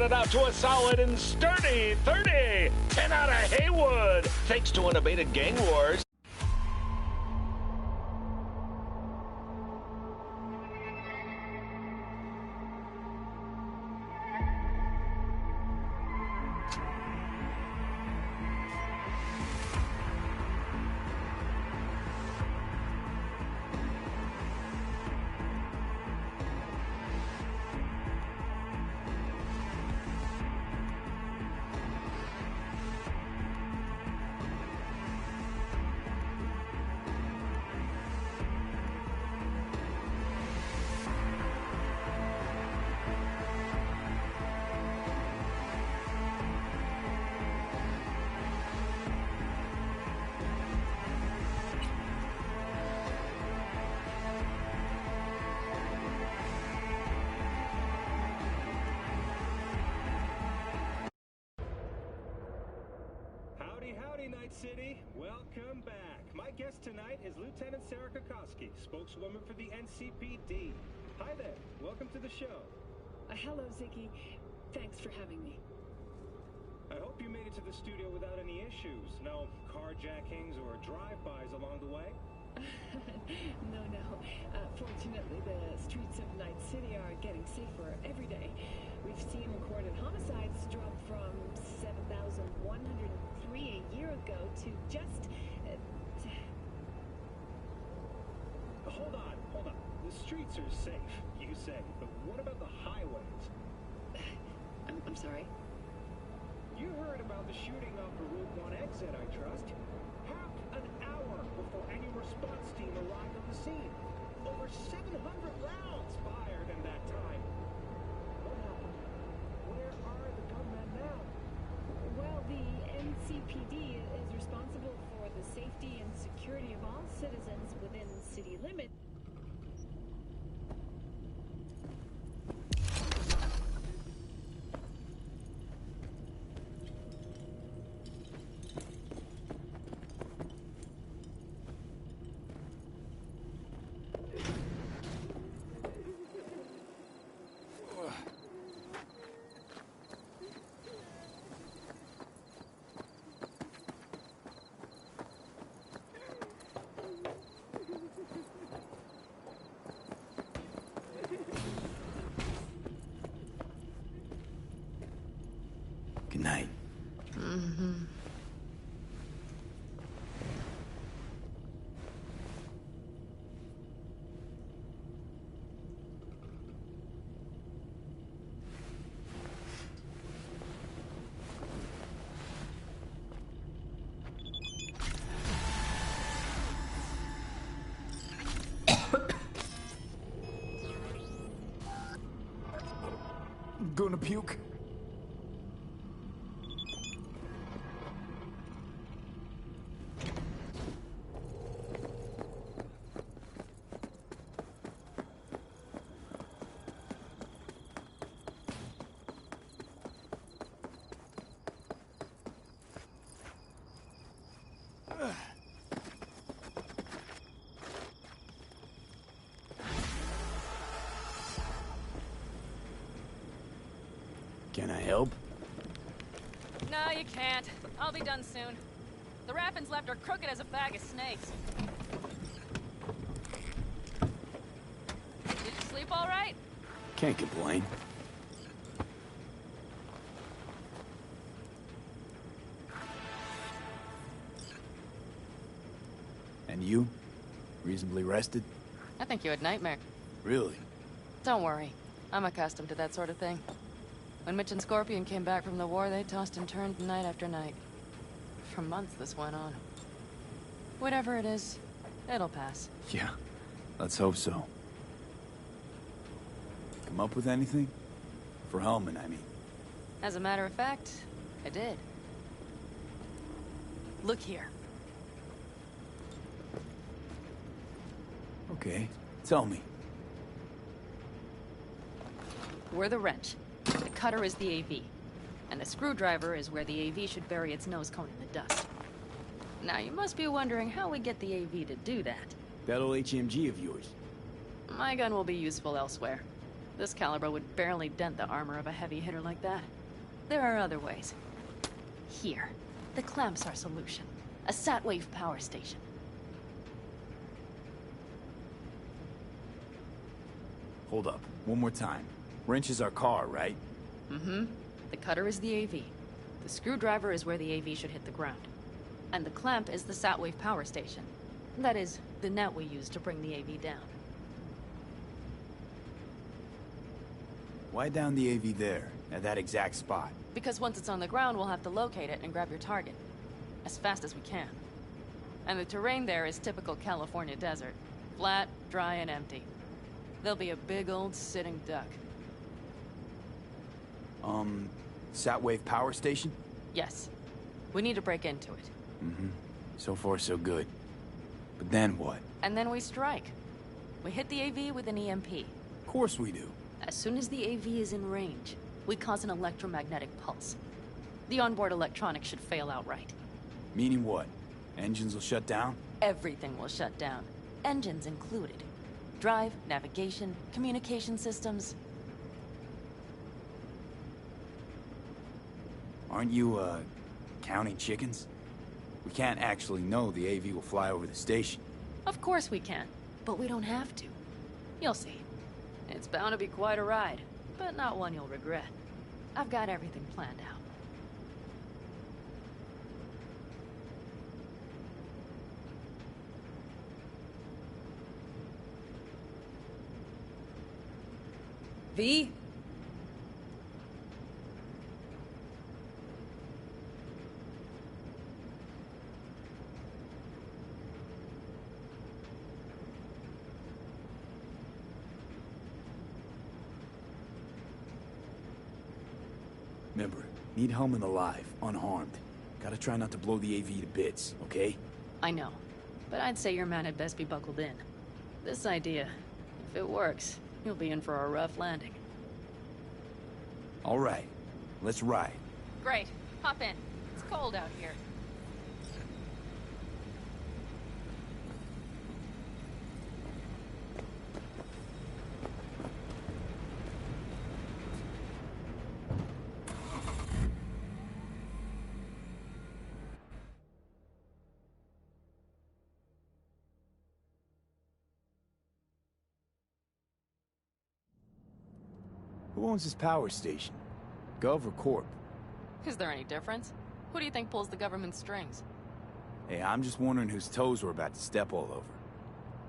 it out to a solid and sturdy 30. 10 out of Haywood, thanks to unabated gang wars. Howdy, Night City. Welcome back. My guest tonight is Lieutenant Sarah Kokoski, spokeswoman for the NCPD. Hi there. Welcome to the show. Hello, Ziggy. Thanks for having me. I hope you made it to the studio without any issues. No carjackings or drive-bys along the way? No. Fortunately, the streets of Night City are getting safer every day. We've seen recorded homicides drop from 7,103 a year ago to just... Hold on. The streets are safe, you say, but what about the highways? I'm sorry? You heard about the shooting off the Route 1 exit, I trust. Half an hour before any response team arrived on the scene. Over 700 rounds fired in that time. What happened? Where are the gunmen now? Well, the NCPD is responsible for the safety and security of all citizens within city limits. Good night. Gonna puke? Can I help? No, you can't. I'll be done soon. The Raffins left are crooked as a bag of snakes. Did you sleep all right? Can't complain. And you? Reasonably rested? I think you had nightmare. Really? Don't worry. I'm accustomed to that sort of thing. When Mitch and Scorpion came back from the war, they tossed and turned night after night. For months this went on. Whatever it is, it'll pass. Yeah, let's hope so. Come up with anything? For Hellman, I mean. As a matter of fact, I did. Look here. Okay, tell me. We're the wrench. The cutter is the AV. And the screwdriver is where the AV should bury its nose cone in the dust. Now you must be wondering how we get the AV to do that. That old HMG of yours. My gun will be useful elsewhere. This caliber would barely dent the armor of a heavy hitter like that. There are other ways. Here. The clamp's our solution. A sat-wave power station. Hold up. One more time. Wrench is our car, right? Mm-hmm. The cutter is the AV. The screwdriver is where the AV should hit the ground. And the clamp is the sat-wave power station. That is, the net we use to bring the AV down. Why down the AV there, at that exact spot? Because once it's on the ground, we'll have to locate it and grab your target. As fast as we can. And the terrain there is typical California desert. Flat, dry, and empty. There'll be a big old sitting duck. Sat-wave power station? Yes. We need to break into it. Mm-hmm. So far, so good. But then what? And then we strike. We hit the AV with an EMP. Of course we do. As soon as the AV is in range, we cause an electromagnetic pulse. The onboard electronics should fail outright. Meaning what? Engines will shut down? Everything will shut down. Engines included. Drive, navigation, communication systems. Aren't you, counting chickens? We can't actually know the AV will fly over the station. Of course we can, but we don't have to. You'll see. It's bound to be quite a ride, but not one you'll regret. I've got everything planned out. V? Remember, need Hellman alive, unharmed. Gotta try not to blow the AV to bits, okay? I know, but I'd say your man had best be buckled in. This idea, if it works, you'll be in for a rough landing. All right, let's ride. Great. Hop in. It's cold out here. Who owns this power station? Gov or Corp? Is there any difference? Who do you think pulls the government's strings? Hey, I'm just wondering whose toes we're about to step all over.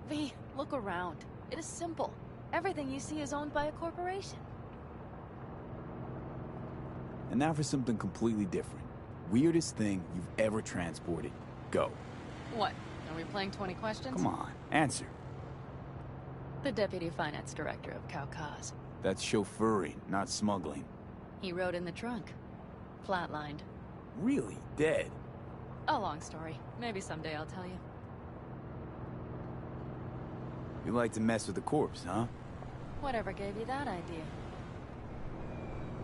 V, look around. It is simple. Everything you see is owned by a corporation. And now for something completely different. Weirdest thing you've ever transported. Go. What? Are we playing 20 questions? Come on, answer. The Deputy Finance Director of Caucase. That's chauffeuring, not smuggling. He rode in the trunk. Flatlined. Really? Dead? A long story. Maybe someday I'll tell you. You like to mess with the corpse, huh? Whatever gave you that idea?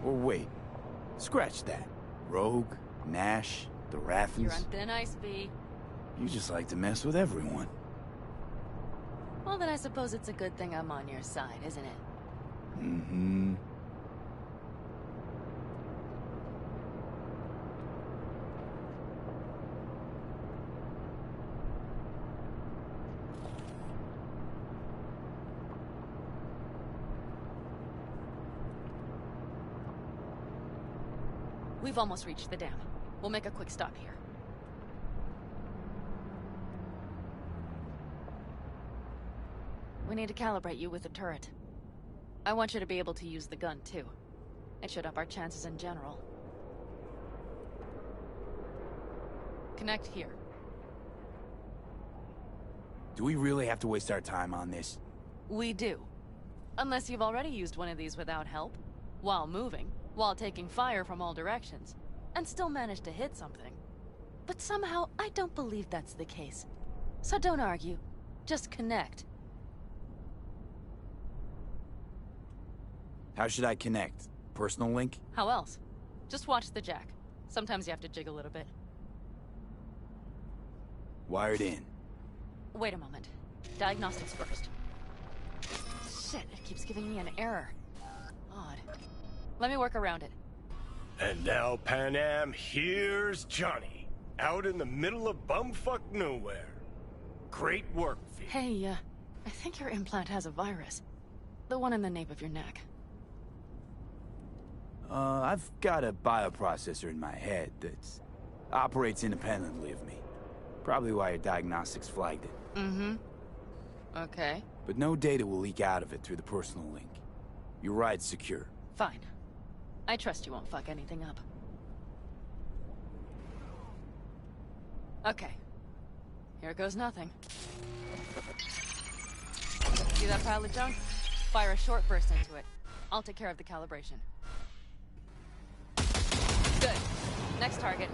Or wait. Scratch that. Rogue, Nash, the Rathens. You're on thin ice, V. You just like to mess with everyone. Well, then I suppose it's a good thing I'm on your side, isn't it? Mm-hmm. We've almost reached the dam. We'll make a quick stop here. We need to calibrate you with the turret. I want you to be able to use the gun, too. It should up our chances in general. Connect here. Do we really have to waste our time on this? We do. Unless you've already used one of these without help, while moving, while taking fire from all directions, and still managed to hit something. But somehow, I don't believe that's the case. So don't argue. Just connect. How should I connect? Personal link? How else? Just watch the jack. Sometimes you have to jig a little bit. Wired in. Wait a moment. Diagnostics first. Shit, it keeps giving me an error. Odd. Let me work around it. And now, Pan Am, here's Johnny. Out in the middle of bumfuck nowhere. Great work, V. Hey, I think your implant has a virus. The one in the nape of your neck. I've got a bioprocessor in my head that operates independently of me. Probably why your diagnostics flagged it. Mm-hmm. Okay. But no data will leak out of it through the personal link. Your ride's secure. Fine. I trust you won't fuck anything up. Okay. Here goes nothing. See that pile of junk? Fire a short burst into it. I'll take care of the calibration. Good. Next target.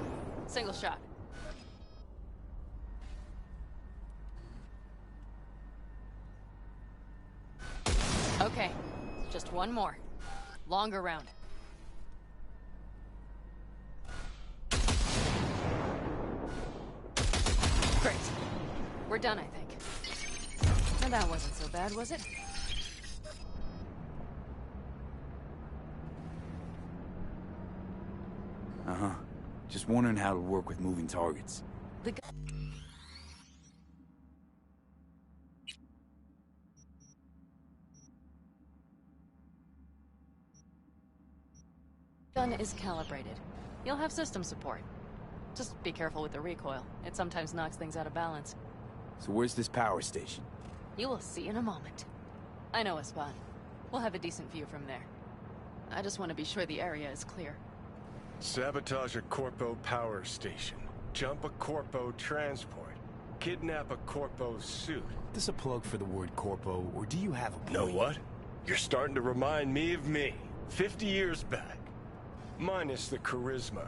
Single shot. Okay. Just one more. Longer round. Great. We're done, I think. And that wasn't so bad, was it? Uh-huh. Just wondering how it'll work with moving targets. The gun is calibrated. You'll have system support. Just be careful with the recoil. It sometimes knocks things out of balance. So where's this power station? You will see in a moment. I know a spot. We'll have a decent view from there. I just want to be sure the area is clear. Sabotage a Corpo power station. Jump a Corpo transport. Kidnap a Corpo suit. Is this a plug for the word corpo, or do you have a point? Know what? You're starting to remind me of me. 50 years back. Minus the charisma.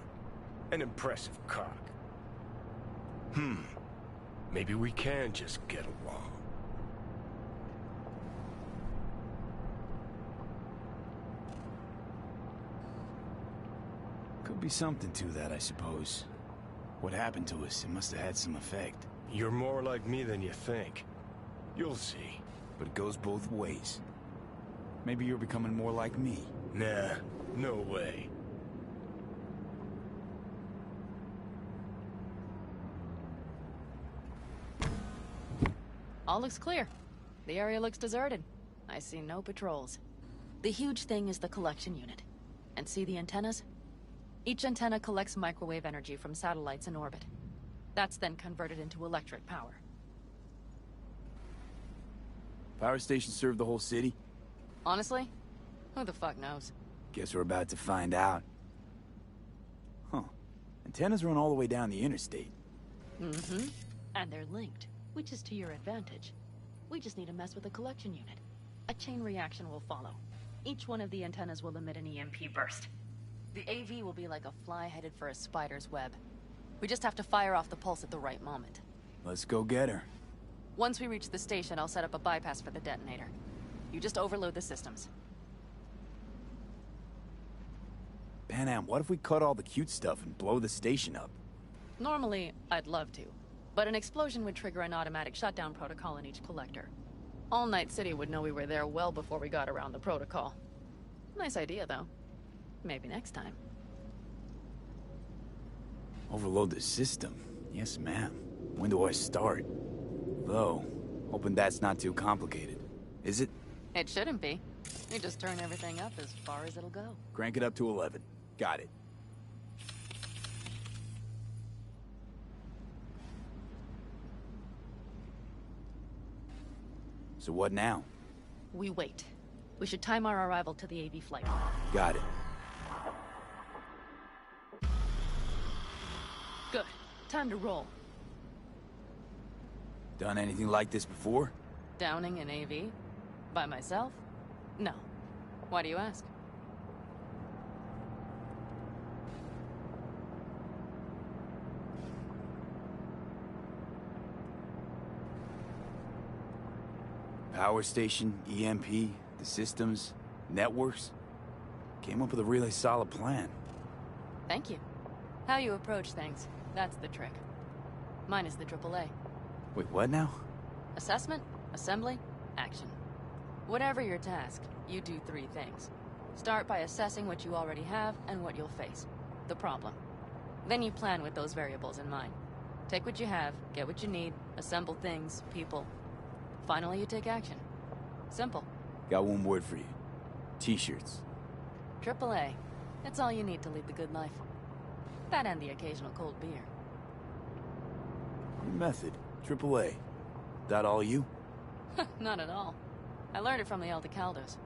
An impressive cock. Maybe we can just get along. Could be something to that, I suppose. What happened to us, it must have had some effect. You're more like me than you think. You'll see. But it goes both ways. Maybe you're becoming more like me. Nah, no way. All looks clear. The area looks deserted. I see no patrols. The huge thing is the collection unit. And see the antennas? Each antenna collects microwave energy from satellites in orbit. That's then converted into electric power. Power station serve the whole city? Honestly? Who the fuck knows? Guess we're about to find out. Huh. Antennas run all the way down the interstate. Mm-hmm. And they're linked, which is to your advantage. We just need to mess with the collection unit. A chain reaction will follow. Each one of the antennas will emit an EMP burst. The AV will be like a fly headed for a spider's web. We just have to fire off the pulse at the right moment. Let's go get her. Once we reach the station, I'll set up a bypass for the detonator. You just overload the systems. Pan Am, what if we cut all the cute stuff and blow the station up? Normally, I'd love to. But an explosion would trigger an automatic shutdown protocol in each collector. All Night City would know we were there well before we got around the protocol. Nice idea, though. Maybe next time. Overload the system? Yes, ma'am. When do I start? Though, hoping that's not too complicated. Is it? It shouldn't be. You just turn everything up as far as it'll go. Crank it up to 11. Got it. So what now? We wait. We should time our arrival to the AV flight. Got it. Good. Time to roll. Done anything like this before? Downing an AV? By myself? No. Why do you ask? Power station, EMP, the systems, networks. Came up with a really solid plan. Thank you. How you approach things, that's the trick. Mine is the AAA. Wait, what now? Assessment, assembly, action. Whatever your task, you do 3 things. Start by assessing what you already have and what you'll face. The problem. Then you plan with those variables in mind. Take what you have, get what you need, assemble things, people. Finally, you take action. Simple. Got one word for you. T-shirts. AAA. It's all you need to lead the good life. That and the occasional cold beer. Your method. AAA. That all you? Not at all. I learned it from the Aldecaldos.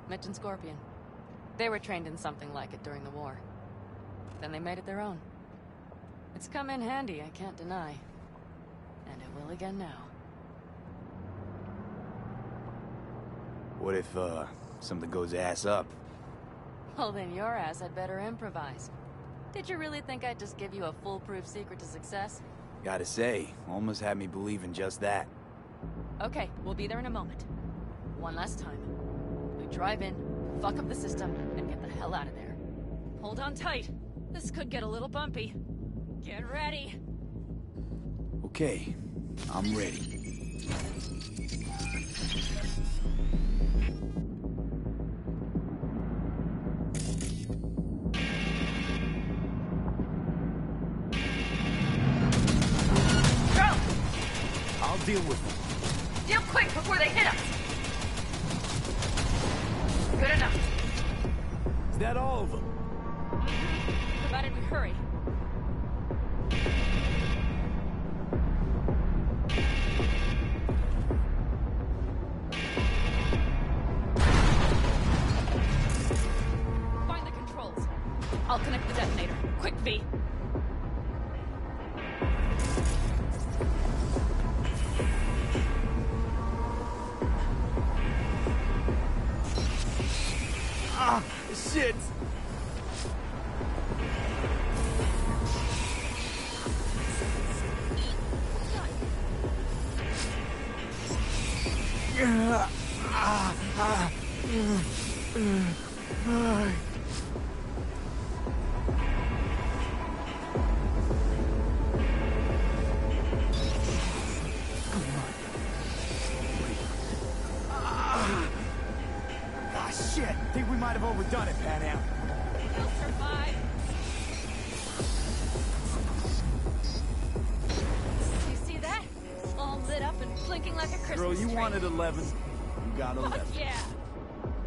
Mitch and Scorpion. They were trained in something like it during the war. Then they made it their own. It's come in handy, I can't deny. And it will again now. What if, something goes ass up? Well, then your ass had better improvise. Did you really think I'd just give you a foolproof secret to success? Gotta say, almost had me believe in just that. Okay, we'll be there in a moment. One last time. We drive in, fuck up the system, and get the hell out of there. Hold on tight. This could get a little bumpy. Get ready. Okay, I'm ready. I'll deal with them. Deal quick before they hit us! Good enough. Is that all of them? Provided we hurry. Find the controls. I'll connect the detonator. Quick, V. Ah, shit! Shit! Think we might have overdone it, Pan Am. We'll survive. You see that? All lit up and blinking like a Christmas Girl, you tree. wanted 11. You got 11. Fuck yeah!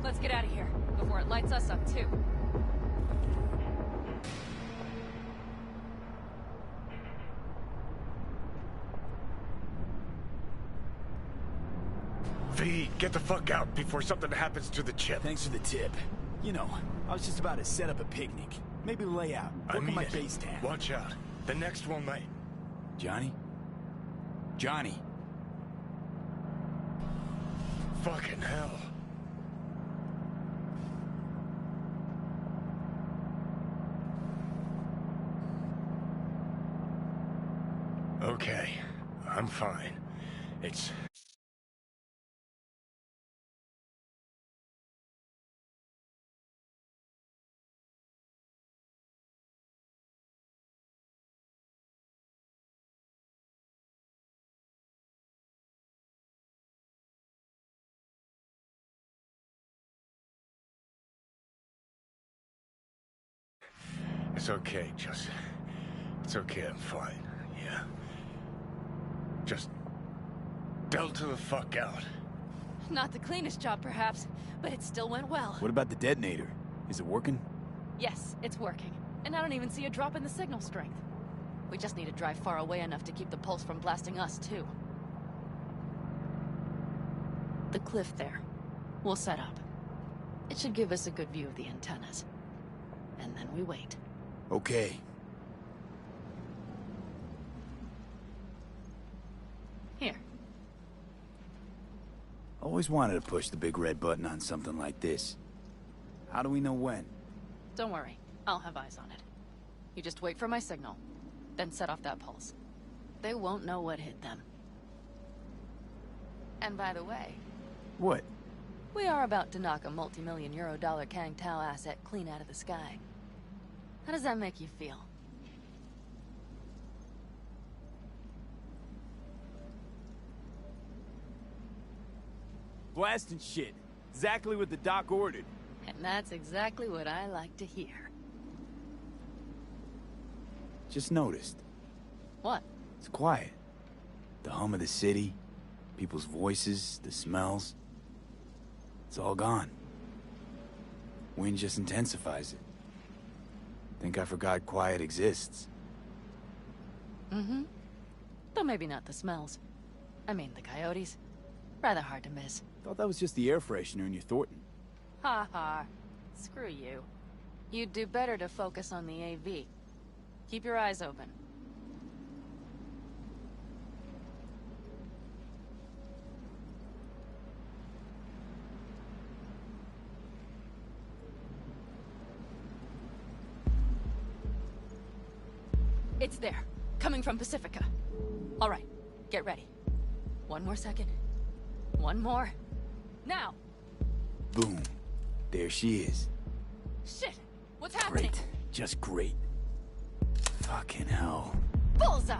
Let's get out of here before it lights us up too. V, get the fuck out before something happens to the chip. Thanks for the tip. You know, I was just about to set up a picnic. Maybe lay out. I Look at mean my it. base town. Watch out. The next one might... Johnny? Johnny? Fucking hell. Okay, I'm fine. It's... It's okay, just... It's okay, I'm fine, yeah. Just... delta the fuck out. Not the cleanest job, perhaps, but it still went well. What about the detonator? Is it working? Yes, it's working. And I don't even see a drop in the signal strength. We just need to drive far away enough to keep the pulse from blasting us, too. The cliff there. We'll set up. It should give us a good view of the antennas. And then we wait. Okay. Here. Always wanted to push the big red button on something like this. How do we know when? Don't worry. I'll have eyes on it. You just wait for my signal. Then set off that pulse. They won't know what hit them. And by the way... What? We are about to knock a multi-million-euro Kang Tao asset clean out of the sky. How does that make you feel? Blasting shit. Exactly what the doc ordered. And that's exactly what I like to hear. Just noticed. What? It's quiet. The hum of the city, people's voices, the smells. It's all gone. Wind just intensifies it. Think I forgot quiet exists. Mm-hmm. Though maybe not the smells. I mean, the coyotes. Rather hard to miss. Thought that was just the air freshener in your Thornton. Ha ha. Screw you. You'd do better to focus on the AV. Keep your eyes open. It's there. Coming from Pacifica. All right. Get ready. One more second. One more. Now! Boom. There she is. Shit! What's happening? Great. Just great. Fucking hell. Bullseye!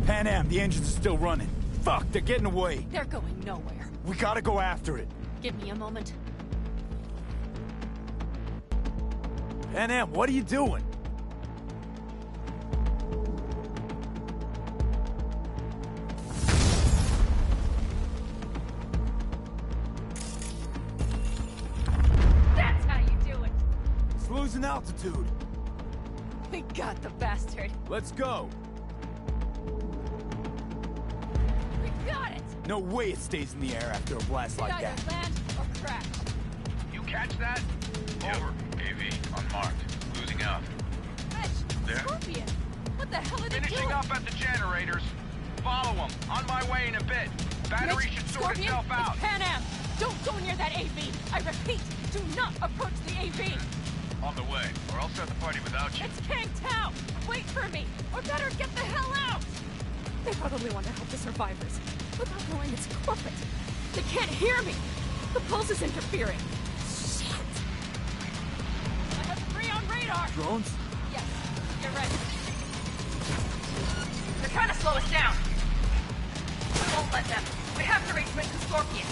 Pan Am, the engines are still running. Fuck, they're getting away. They're going nowhere. We gotta go after it. Give me a moment. Pan Am, what are you doing? That's how you do it! It's losing altitude. We got the bastard. Let's go. We got it! No way it stays in the air after a blast like Either that. land or crash. You catch that? Over. AV, unmarked. Losing out. Mitch, There? Scorpion! What the hell are they Finishing doing? up at the generators. Follow them. On my way in a bit. Battery Mitch, should sort Scorpion, itself out. it's Pan Am! Don't go near that AV! I repeat, do not approach the AV! On the way, or I'll start the party without you. It's Kang Tao! Wait for me! Or better, get the hell out! They probably want to help the survivors, without knowing it's corporate. They can't hear me! The pulse is interfering. Shit! I have 3 on radar! Drones? Yes, you're right. They're trying to slow us down. We won't let them. We have to reach Mr. Scorpion.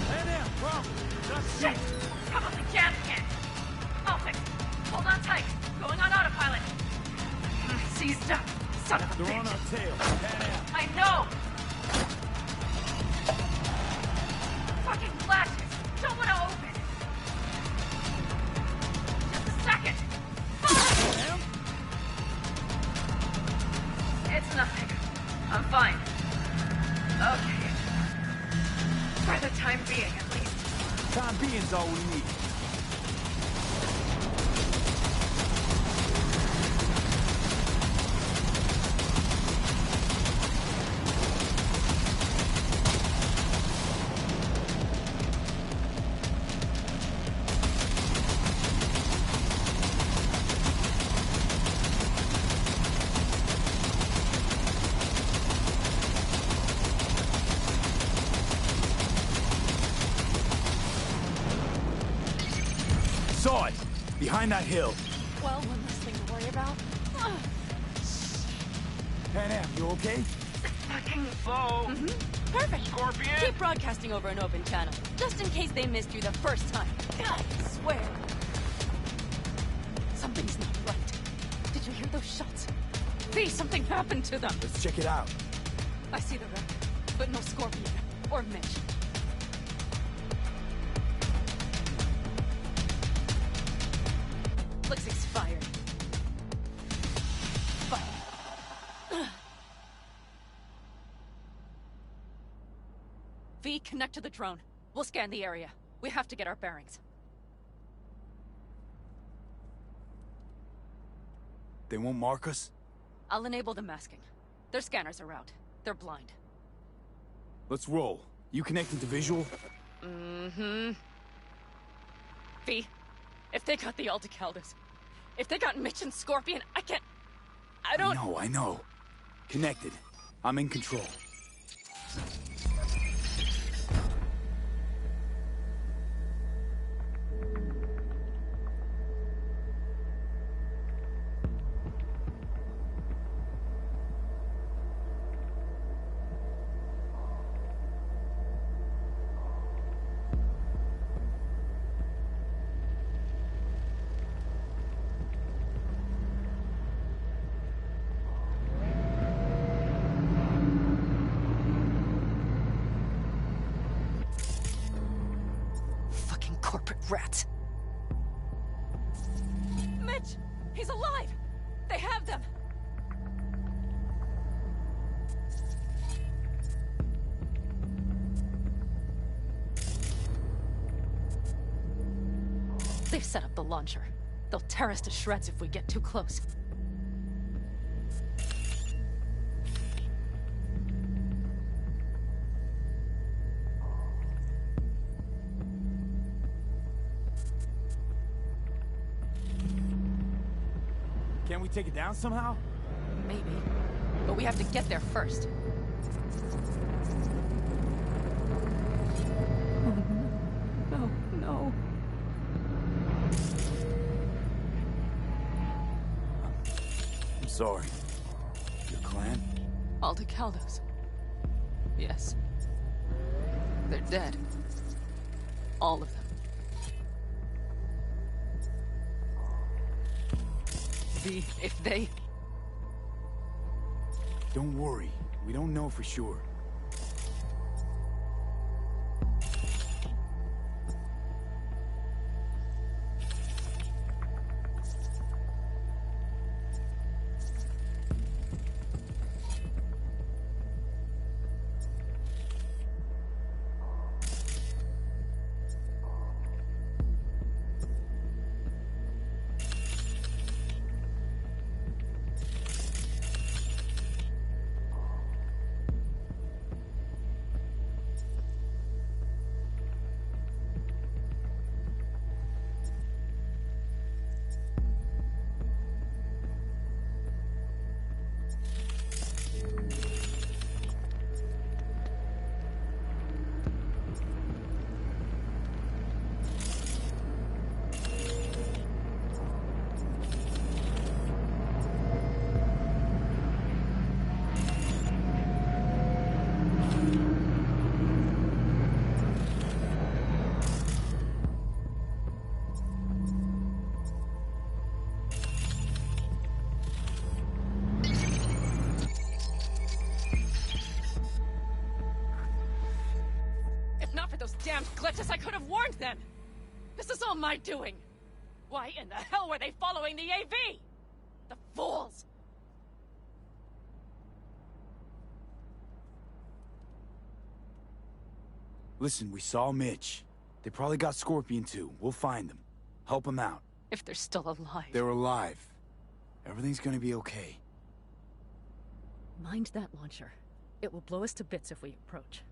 Pan Am, problem. Shit! Probably jam can't. I'll fix it. Hold on tight. Going on autopilot. Seized up. Son of a They're on bitch. our tail. Pan Am. I know! Fucking flashes! Don't want to open! Just a second! Pan Am? It's nothing. I'm fine. Okay. For the time being, at least. Time being's all we need. Saw it! Behind that hill. Well, one less thing to worry about. Pan Am, you okay? Fucking... Hello? Perfect. Scorpion? Keep broadcasting over an open channel, just in case they missed you the first time. God, I swear. Something's not right. Did you hear those shots? V, something happened to them. Let's check it out. I see the wreck, but no Scorpion. Or Mitch. Looks expired. Fine. V, connect to the drone. We'll scan the area. We have to get our bearings. They won't mark us? I'll enable the masking. Their scanners are out. They're blind. Let's roll. You connecting to visual? Mm-hmm. V, if they got the Aldecaldos, if they got Mitch and Scorpion, I don't... I know. Connected. I'm in control. Corporate rats. Mitch! He's alive! They have them! They've set up the launcher. They'll tear us to shreds if we get too close. Can't we take it down somehow? Maybe. But we have to get there first. Oh, no. No, no. I'm sorry. Your clan? Aldecaldos. Yes. They're dead. All of them. If they... Don't worry. We don't know for sure. Those damned glitches, I could have warned them! This is all my doing! Why in the hell were they following the AV? The fools! Listen, we saw Mitch. They probably got Scorpion too. We'll find them. Help them out. If they're still alive. They're alive. Everything's gonna be okay. Mind that launcher. It will blow us to bits if we approach.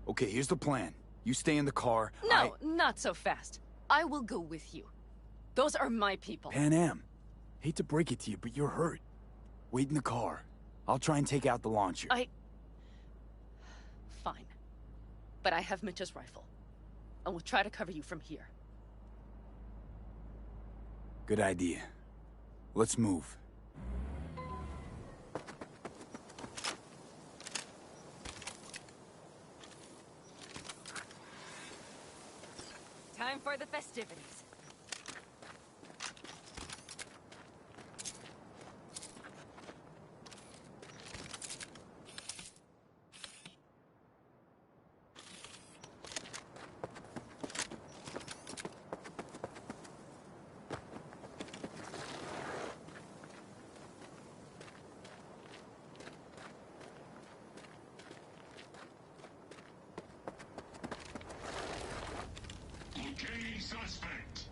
Okay, here's the plan. You stay in the car. No, not so fast. I will go with you. Those are my people. Pan Am. Hate to break it to you, but you're hurt. Wait in the car. I'll try and take out the launcher. Fine. But I have Mitch's rifle. And we'll try to cover you from here. Good idea. Let's move. Time for the festivities. Suspect.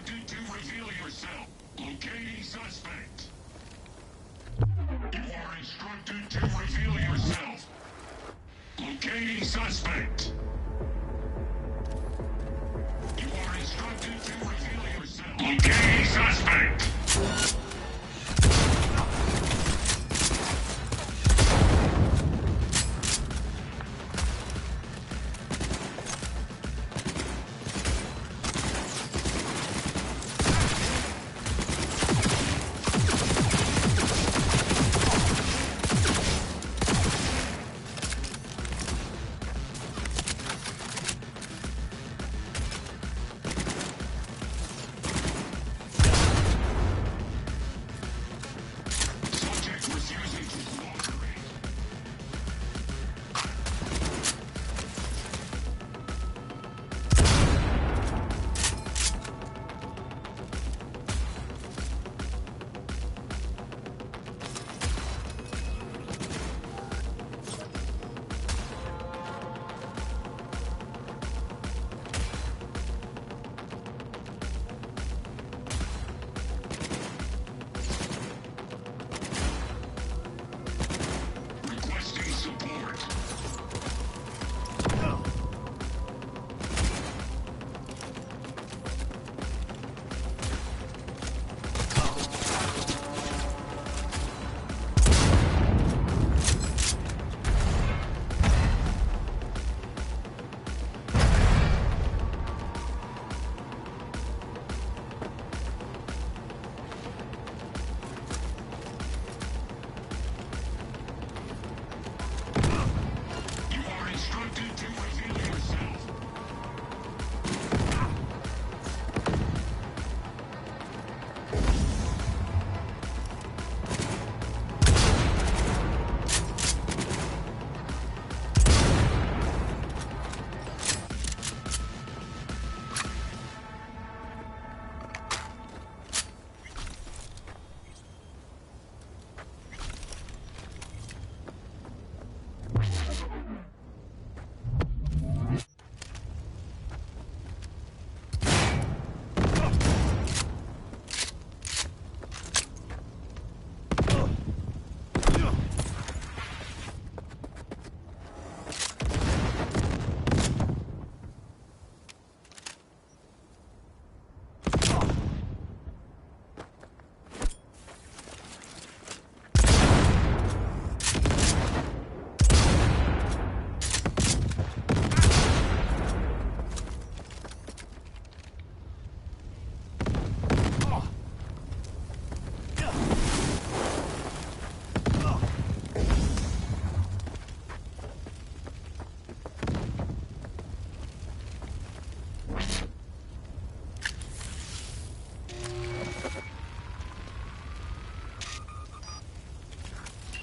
instructed to reveal yourself. Locating suspect. You are instructed to reveal yourself. Locating suspect. You are instructed to reveal yourself. Locating suspect.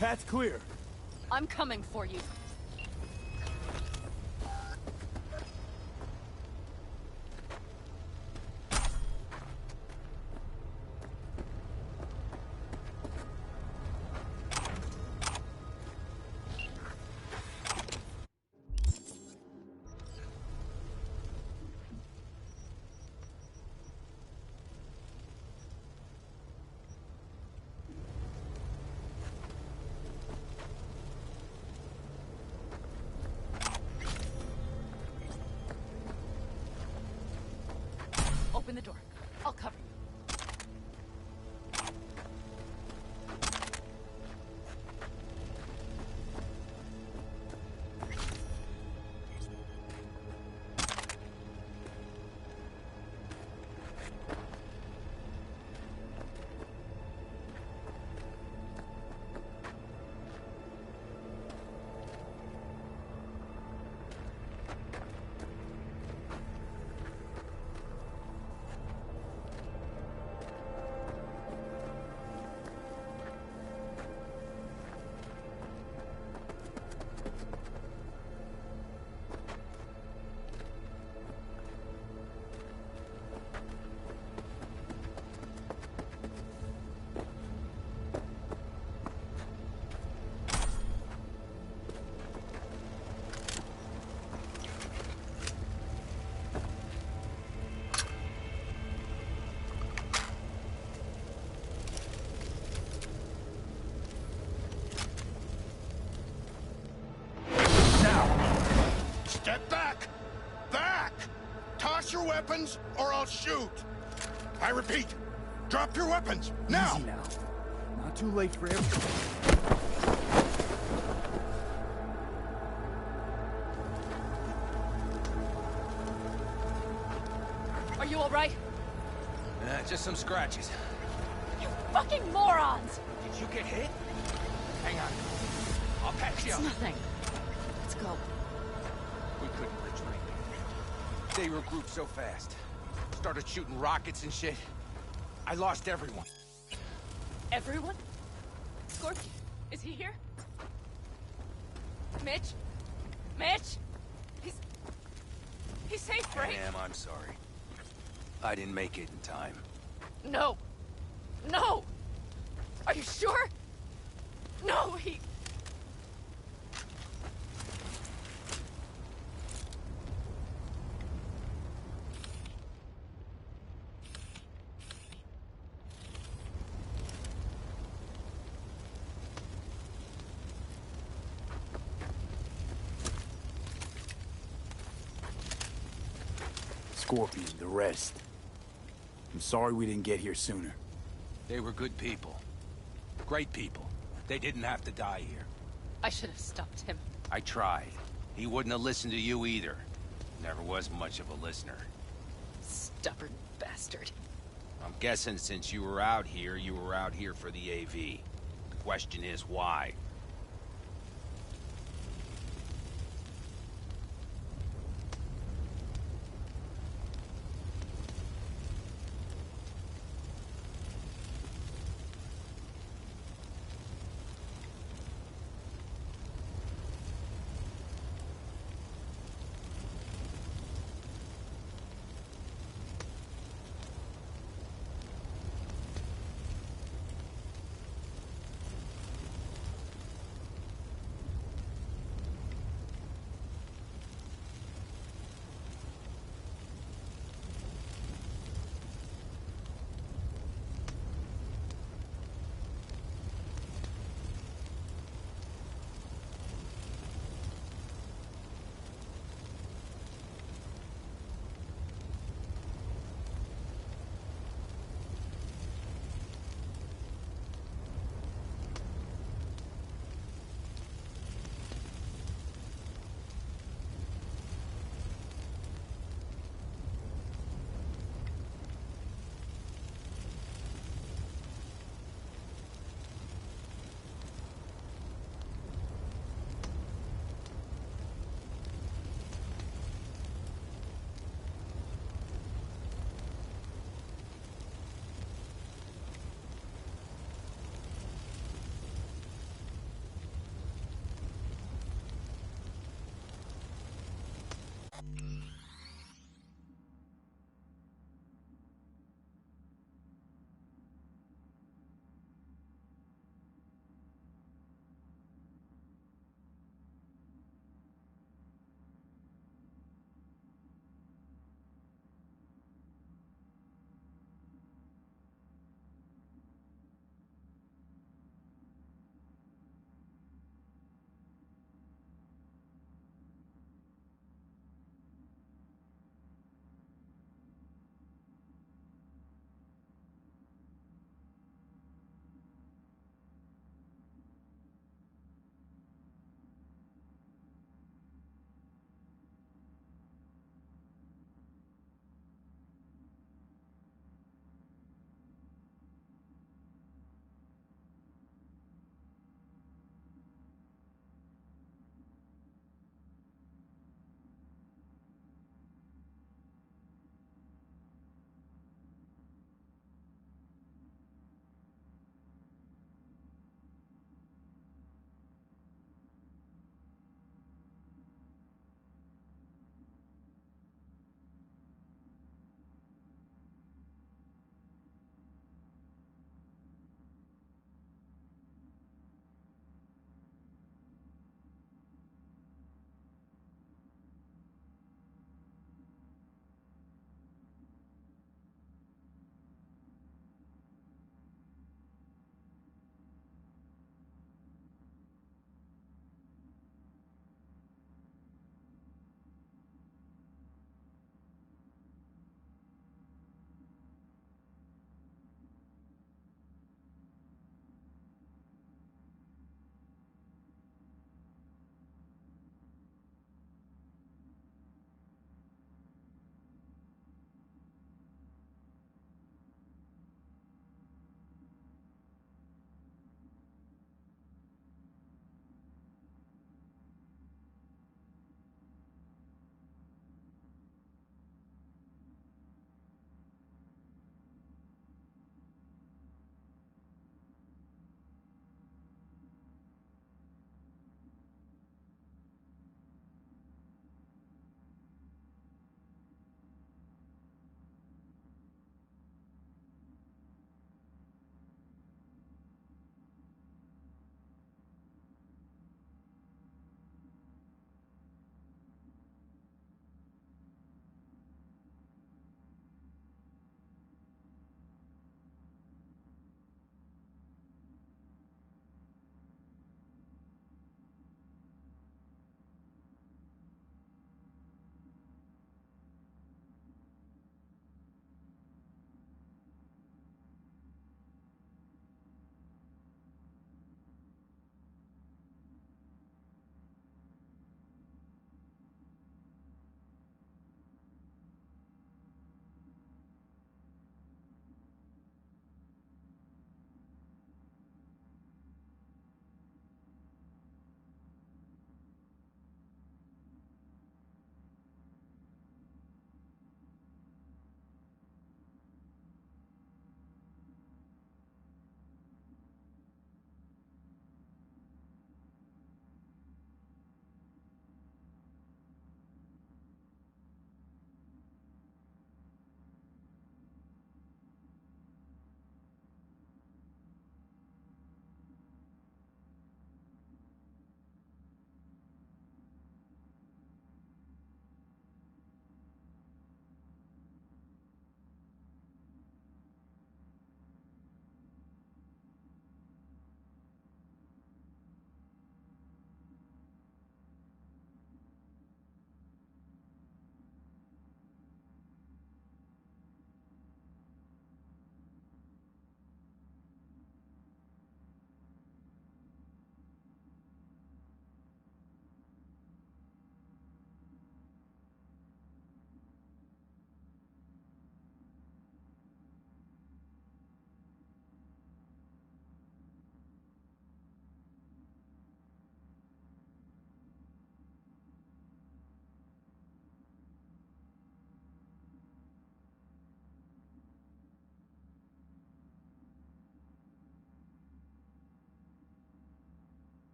Path's clear. I'm coming for you. Open the door. I'll cover you. Step back! Back! Toss your weapons, or I'll shoot! I repeat, drop your weapons, now! Easy now. Not too late for everything. Are you all right? Just some scratches. You fucking morons! Did you get hit? Hang on. I'll patch you It's up. nothing. Let's go. We couldn't retreat. They regrouped so fast. Started shooting rockets and shit. I lost everyone. Everyone? Scorpion, is he here? Mitch? Mitch? He's safe, right? Ma'am, I'm sorry. I didn't make it in time. No. No! Are you sure? No, he... Scorpion, the rest. I'm sorry we didn't get here sooner. They were good people. Great people. They didn't have to die here. I should have stopped him. I tried. He wouldn't have listened to you either. Never was much of a listener. Stubborn bastard. I'm guessing since you were out here for the AV. The question is why?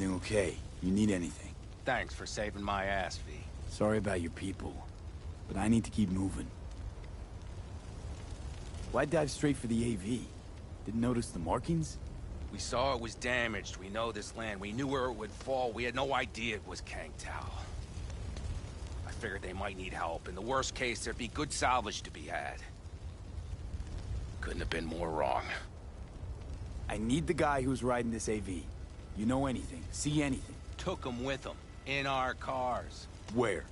Everything okay? You need anything? Thanks for saving my ass, V. Sorry about your people, but I need to keep moving. Why dive straight for the AV? Didn't notice the markings? We saw it was damaged. We know this land. We knew where it would fall. We had no idea it was Kang Tao. I figured they might need help. In the worst case, there'd be good salvage to be had. Couldn't have been more wrong. I need the guy who's riding this AV. You know anything? See anything? Took him with him. In our cars. Where?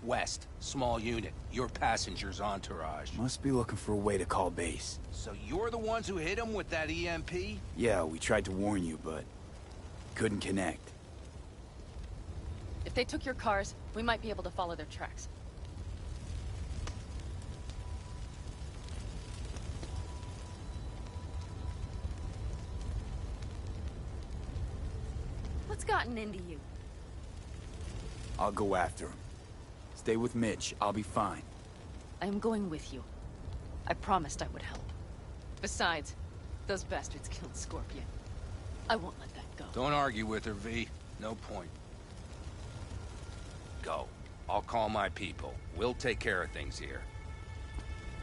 West. Small unit. Your passenger's entourage. Must be looking for a way to call base. So you're the ones who hit him with that EMP? Yeah, we tried to warn you, but couldn't connect. If they took your cars, we might be able to follow their tracks. What's gotten into you? I'll go after him. Stay with Mitch. I'll be fine. I am going with you. I promised I would help. Besides, those bastards killed Scorpion. I won't let that go. Don't argue with her, V. No point. Go. I'll call my people. We'll take care of things here.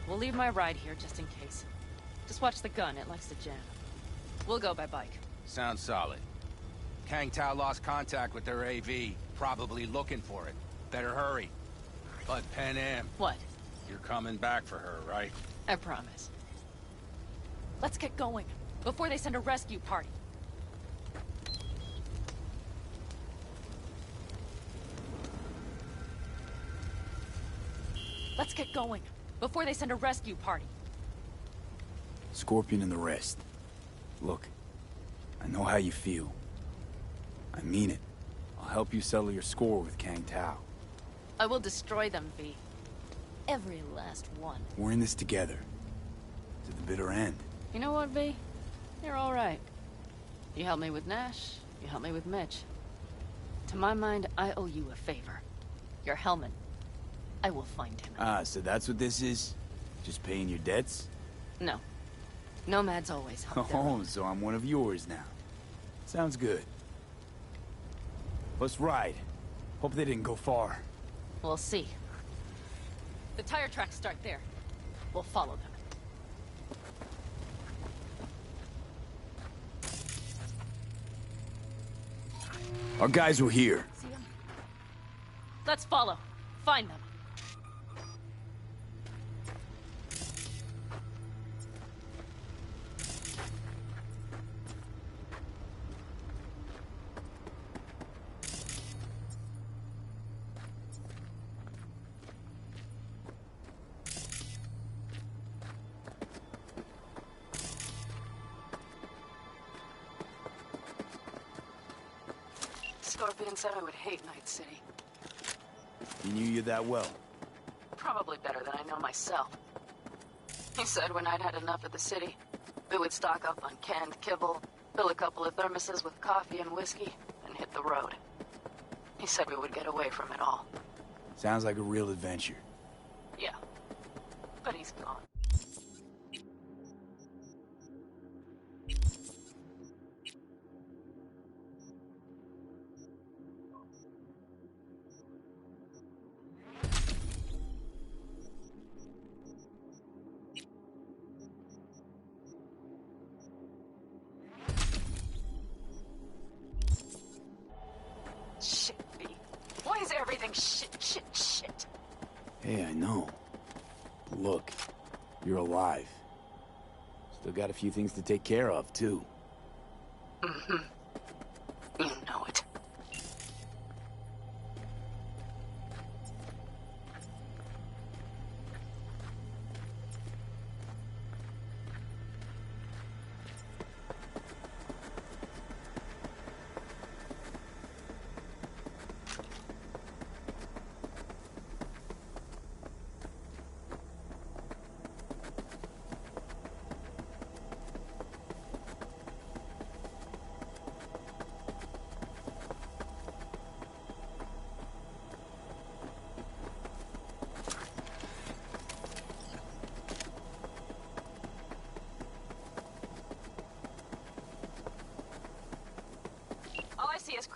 We'll leave my ride here just in case. Just watch the gun. It likes to jam. We'll go by bike. Sounds solid. Kang Tao lost contact with their AV. Probably looking for it. Better hurry. But Pan Am, What? you're coming back for her, right? I promise. Let's get going, before they send a rescue party. Let's get going, before they send a rescue party. Scorpion and the rest. Look, I know how you feel. I mean it. I'll help you settle your score with Kang Tao. I will destroy them, V. Every last one. We're in this together. To the bitter end. You know what, V? You're all right. You helped me with Nash, you helped me with Mitch. To my mind, I owe you a favor. Your helmet. I will find him. Ah, so that's what this is? Just paying your debts? No. Nomads always help their Oh, own. so I'm one of yours now. Sounds good. Let's ride. Hope they didn't go far. We'll see. The tire tracks start there. We'll follow them. Our guys were here. See them? Let's follow. Find them. Scorpion said I would hate Night City. He knew you that well. Probably better than I know myself. He said when I'd had enough of the city, we would stock up on canned kibble, fill a couple of thermoses with coffee and whiskey, and hit the road. He said we would get away from it all. Sounds like a real adventure. Yeah. But he's gone. Shit, V. Why is everything shit? Hey, I know. But look, you're alive. Still got a few things to take care of, too. Mm-hmm. You know it.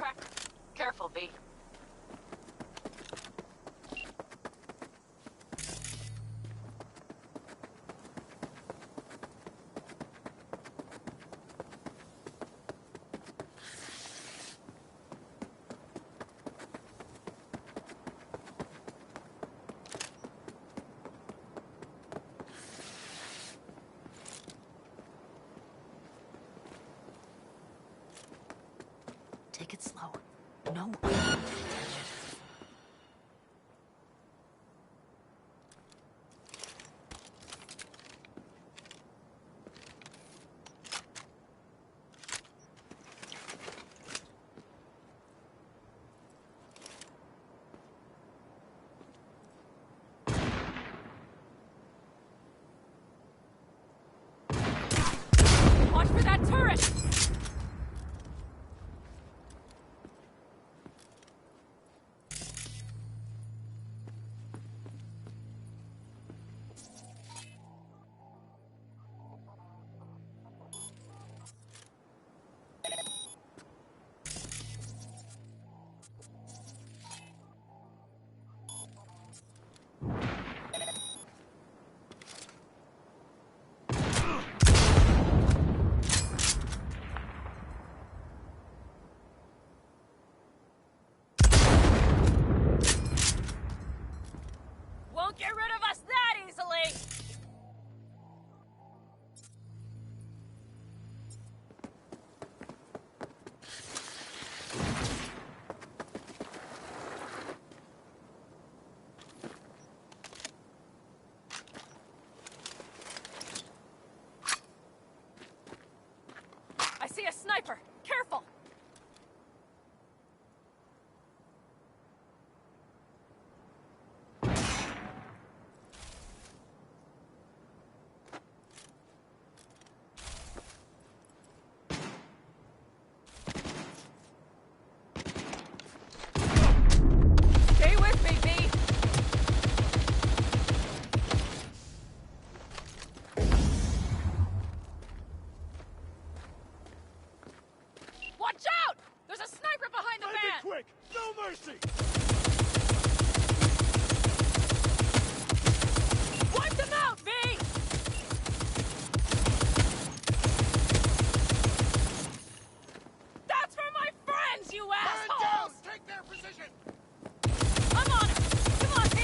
crack. Careful, V. Take it slow. No. Watch for that turret! Won't get rid of us that easily! I see a sniper! Careful! Stay with me, V! Watch out! There's a sniper behind the van! Quick! No mercy! Wipe them out, V! That's for my friends, you assholes! Take their position! I'm on it! Come on, V!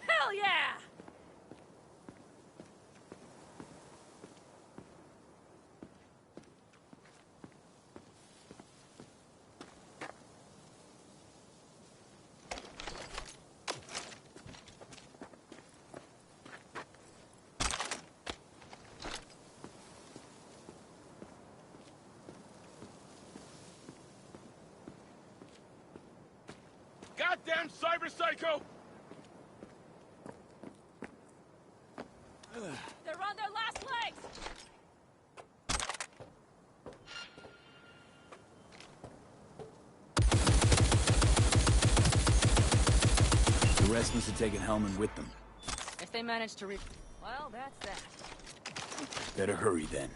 Hell yeah! Goddamn cyber psycho! They're on their last legs! The rest must have taken Hellman with them. If they manage to well, that's that. Better hurry then.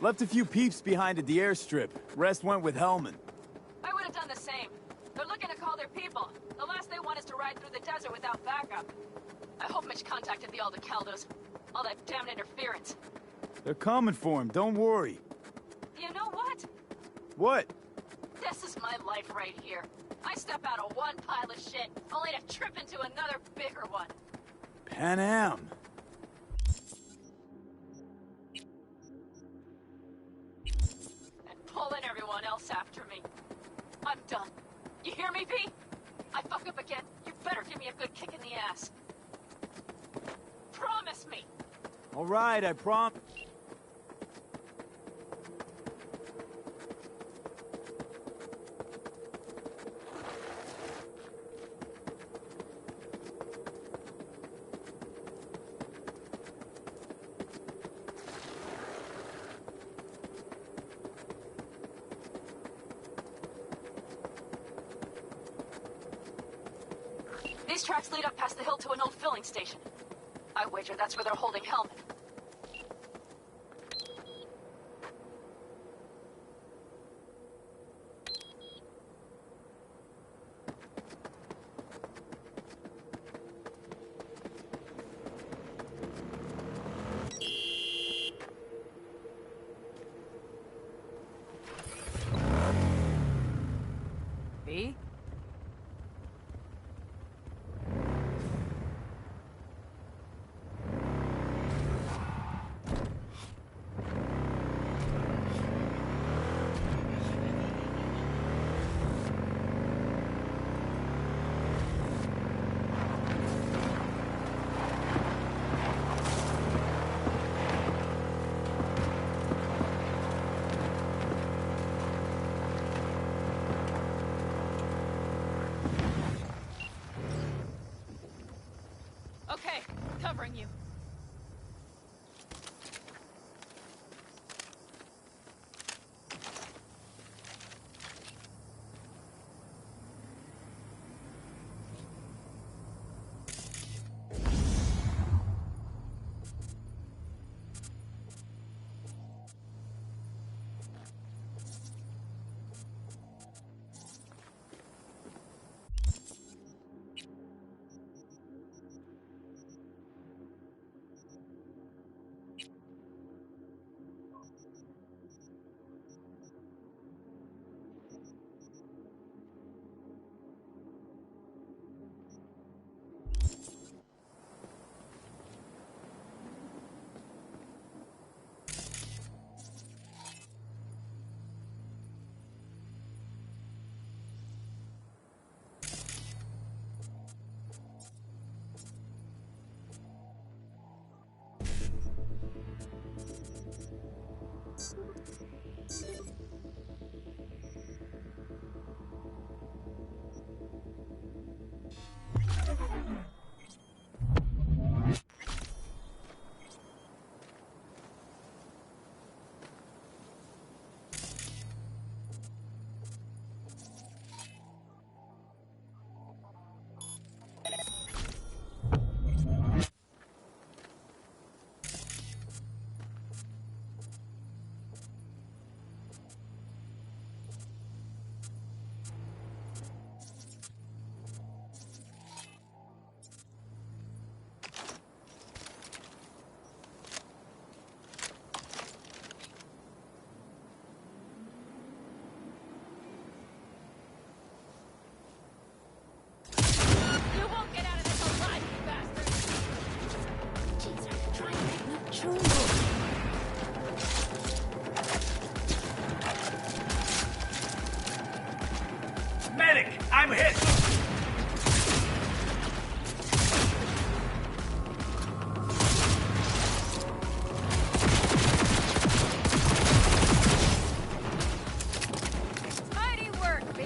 Left a few peeps behind at the airstrip. Rest went with Hellman. I would have done the same. They're looking to call their people. The last they want is to ride through the desert without backup. I hope Mitch contacted the Aldecaldos. All that damn interference. They're coming for him, don't worry. You know what? What? This is my life right here. I step out of one pile of shit, only to trip into another bigger one. Pan Am. And pulling everyone else after me. I'm done. You hear me, V? I fuck up again, you better give me a good kick in the ass. Promise me! All right, I promise. These tracks lead up past the hill to an old filling station. I wager that's where they're holding Hellman. V? Okay, covering you. Medic, I'm hit! Mighty work, V.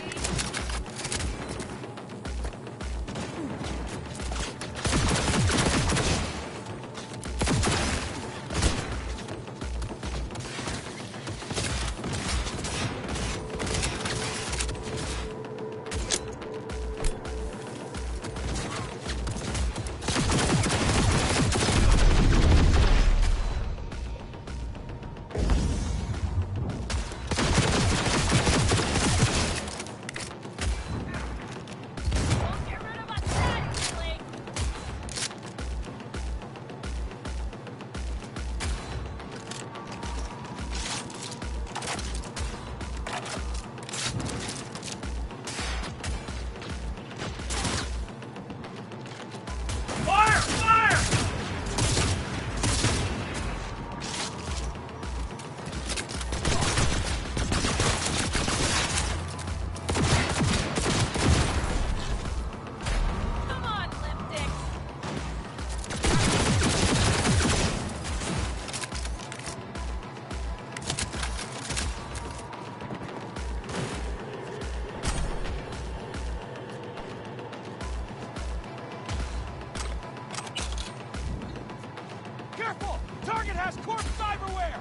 Careful! Target has corpse cyberware!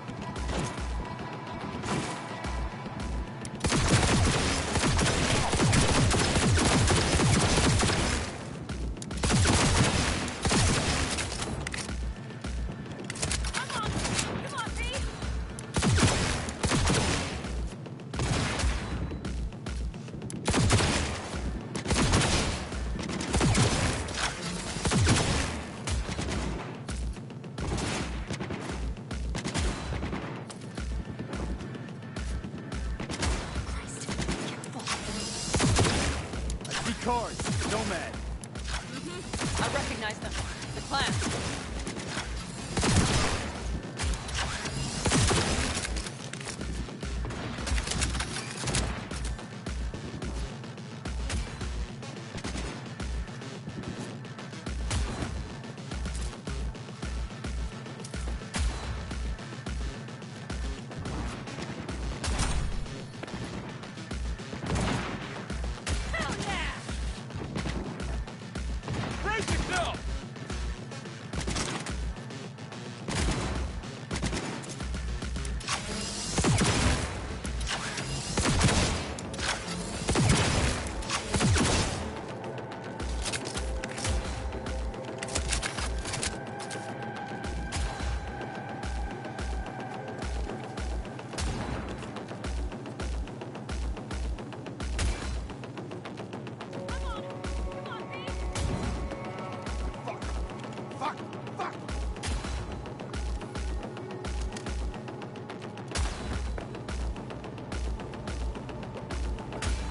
Cards, Nomad. I recognize them. The clan.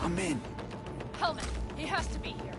I'm in. Hellman, he has to be here.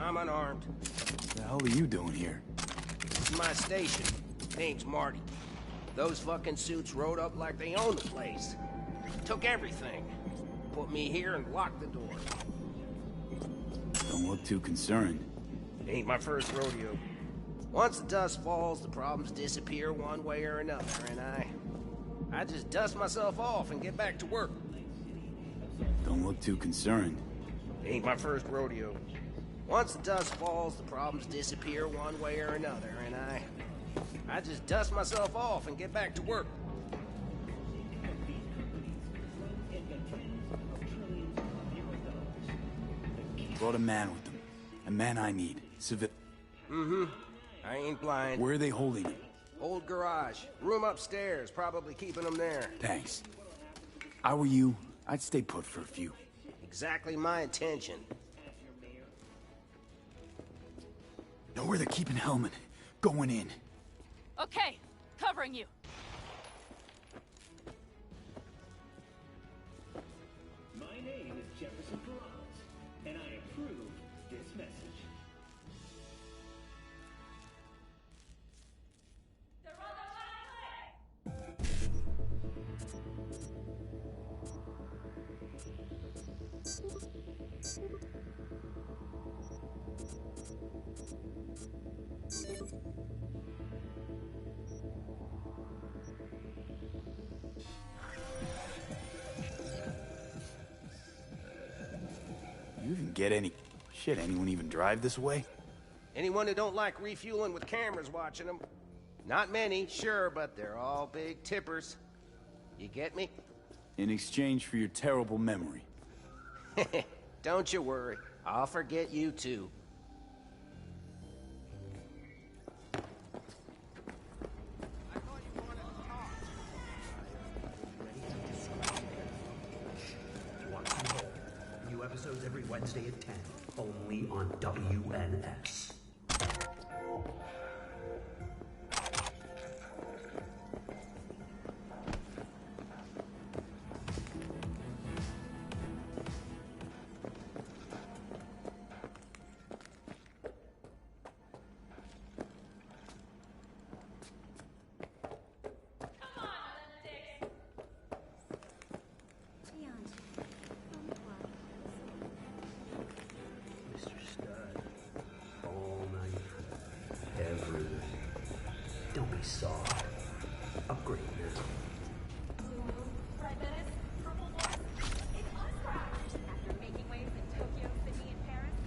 I'm unarmed. What the hell are you doing here? This is my station. Name's Marty. Those fucking suits rode up like they owned the place. Took everything. Put me here and locked the door. Don't look too concerned. Ain't my first rodeo. Once the dust falls, the problems disappear one way or another, and I just dust myself off and get back to work. Don't look too concerned. Ain't my first rodeo. Once the dust falls, the problems disappear one way or another, and I just dust myself off and get back to work. Brought a man with them. A man I need. Mm-hmm. I ain't blind. Where are they holding him? Old garage. Room upstairs. Probably keeping him there. Thanks. I were you, I'd stay put for a few. Exactly my intention. Know where they're keeping Hellman. Going in. Okay, covering you. My name is Jefferson Peralez, and I approve this message. You even get any... Shit, anyone even drive this way? Anyone who don't like refueling with cameras watching them. Not many, sure, but they're all big tippers. You get me? In exchange for your terrible memory. Don't you worry. I'll forget you too. New episodes every Wednesday at 10, only on WNS. Mr. Stud, all night, every night. Don't be soft. Upgrade now. After making waves in Tokyo, Sydney, and Paris.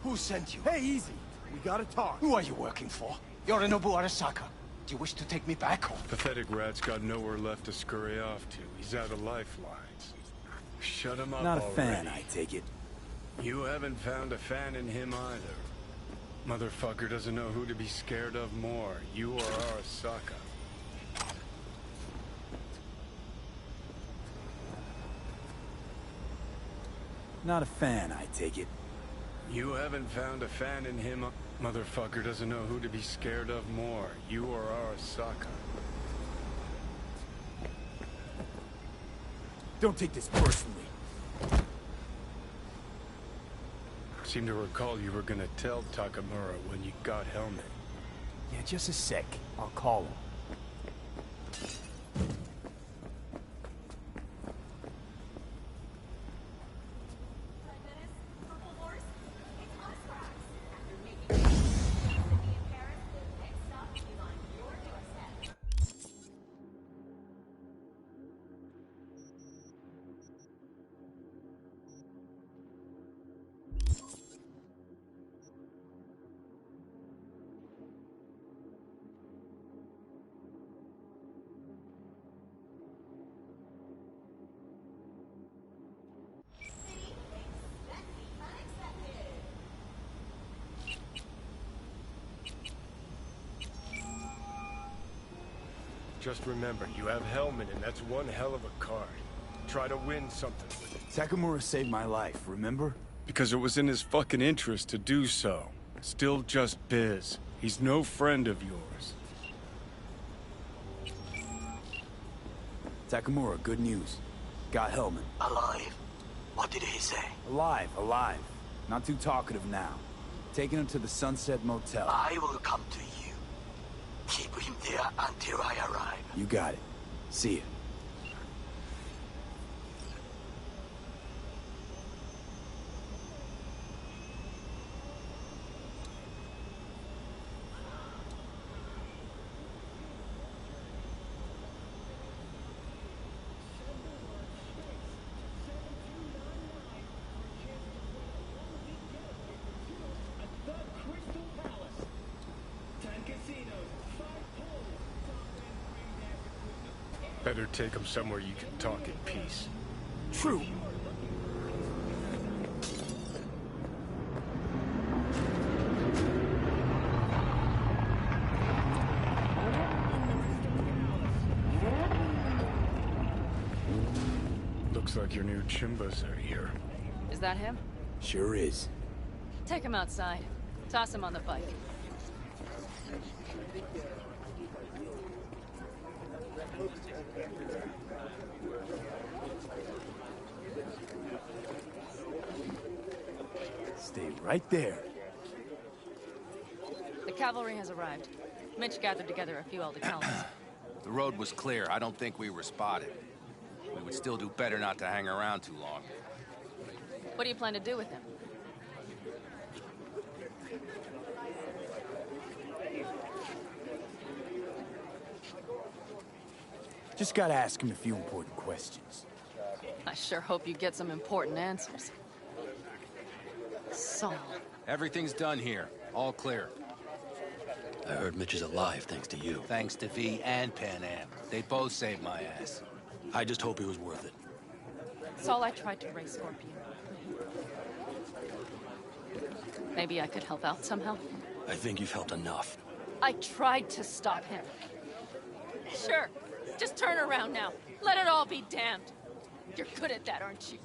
Who sent you? Hey, easy. We gotta talk. Who are you working for? Yorinobu Arasaka. Do you wish to take me back home? Pathetic rat's got nowhere left to scurry off to. He's out of lifelines. Shut him up Not a already. fan, I take it. You haven't found a fan in him either. Motherfucker doesn't know who to be scared of more, you or Arasaka. Not a fan, I take it. You haven't found a fan in him. Motherfucker doesn't know who to be scared of more, you or Arasaka. Don't take this personally. Seem to recall you were gonna tell Takamura when you got Helmet. Yeah, just a sec. I'll call him. Just remember, you have Helmet, and that's one hell of a card. Try to win something with it. Takamura saved my life, remember? Because it was in his fucking interest to do so. Still just biz. He's no friend of yours. Takamura, good news. Got Hellman. Alive. What did he say? Alive, alive. Not too talkative now. Taking him to the Sunset Motel. I will come to you. Keep him there until I arrive. You got it. See ya. Better take him somewhere you can talk in peace. True. Looks like your new Chimbas are here. Is that him? Sure is. Take him outside. Toss him on the bike. Stay right there. The cavalry has arrived. Mitch gathered together a few old accounts. The road was clear. I don't think we were spotted. We would still do better not to hang around too long. What do you plan to do with him? Just gotta ask him a few important questions. I sure hope you get some important answers. Saul. Everything's done here. All clear. I heard Mitch is alive thanks to you. Thanks to V and Pan Am. They both saved my ass. I just hope it was worth it. Saul, I tried to raise Scorpion. Maybe I could help out somehow? I think you've helped enough. I tried to stop him. Sure. Just turn around now. Let it all be damned. You're good at that, aren't you?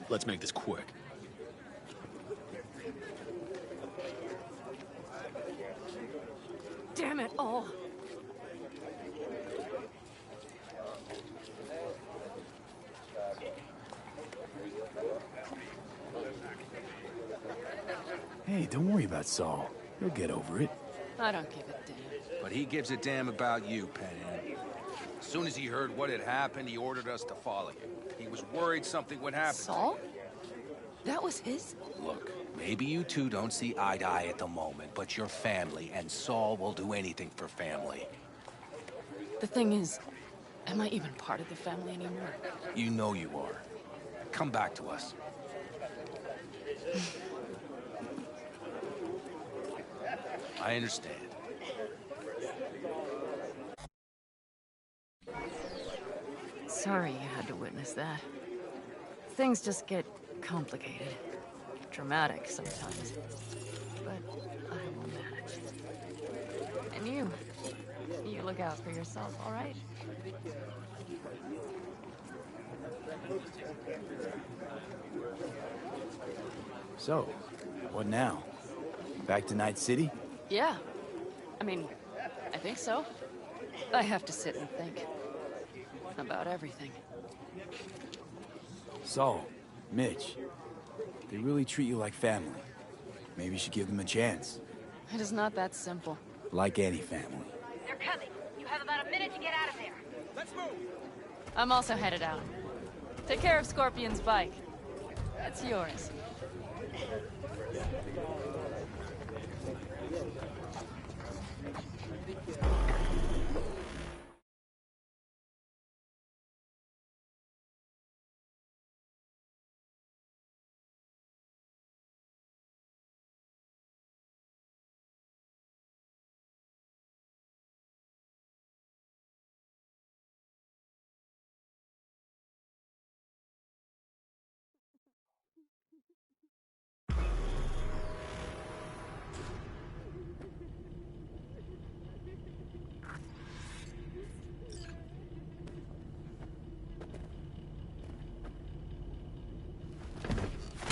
Let's make this quick. Damn it all. Hey, don't worry about Saul. He'll get over it. I don't give a damn. But he gives a damn about you, Pan Am. As soon as he heard what had happened, he ordered us to follow you. He was worried something would happen. Saul? That was his? Look, maybe you two don't see eye to eye at the moment, but you're family, and Saul will do anything for family. The thing is, Am I even part of the family anymore? You know you are. Come back to us. I understand. Sorry you had to witness that. Things just get complicated. Dramatic sometimes. But I will manage. And you look out for yourself, all right? So, what now? Back to Night City? Yeah. I mean, I think so. I have to sit and think. About everything. So, Mitch, they really treat you like family. Maybe you should give them a chance. It is not that simple. Like any family. They're coming. You have about a minute to get out of there. Let's move. I'm also headed out. Take care of Scorpion's bike. It's yours.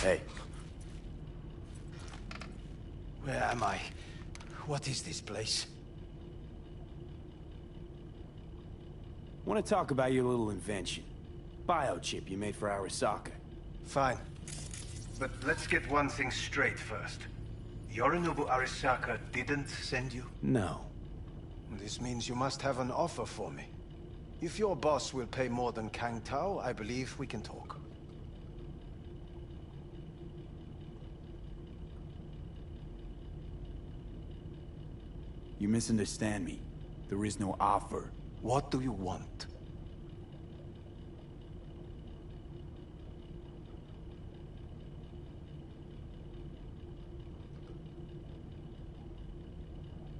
Hey. Where am I? What is this place? Want to talk about your little invention. Biochip you made for Arasaka. Fine. But let's get one thing straight first. Yorinobu Arasaka didn't send you? No. This means you must have an offer for me. If your boss will pay more than Kang Tao, I believe we can talk. You misunderstand me. There is no offer. What do you want?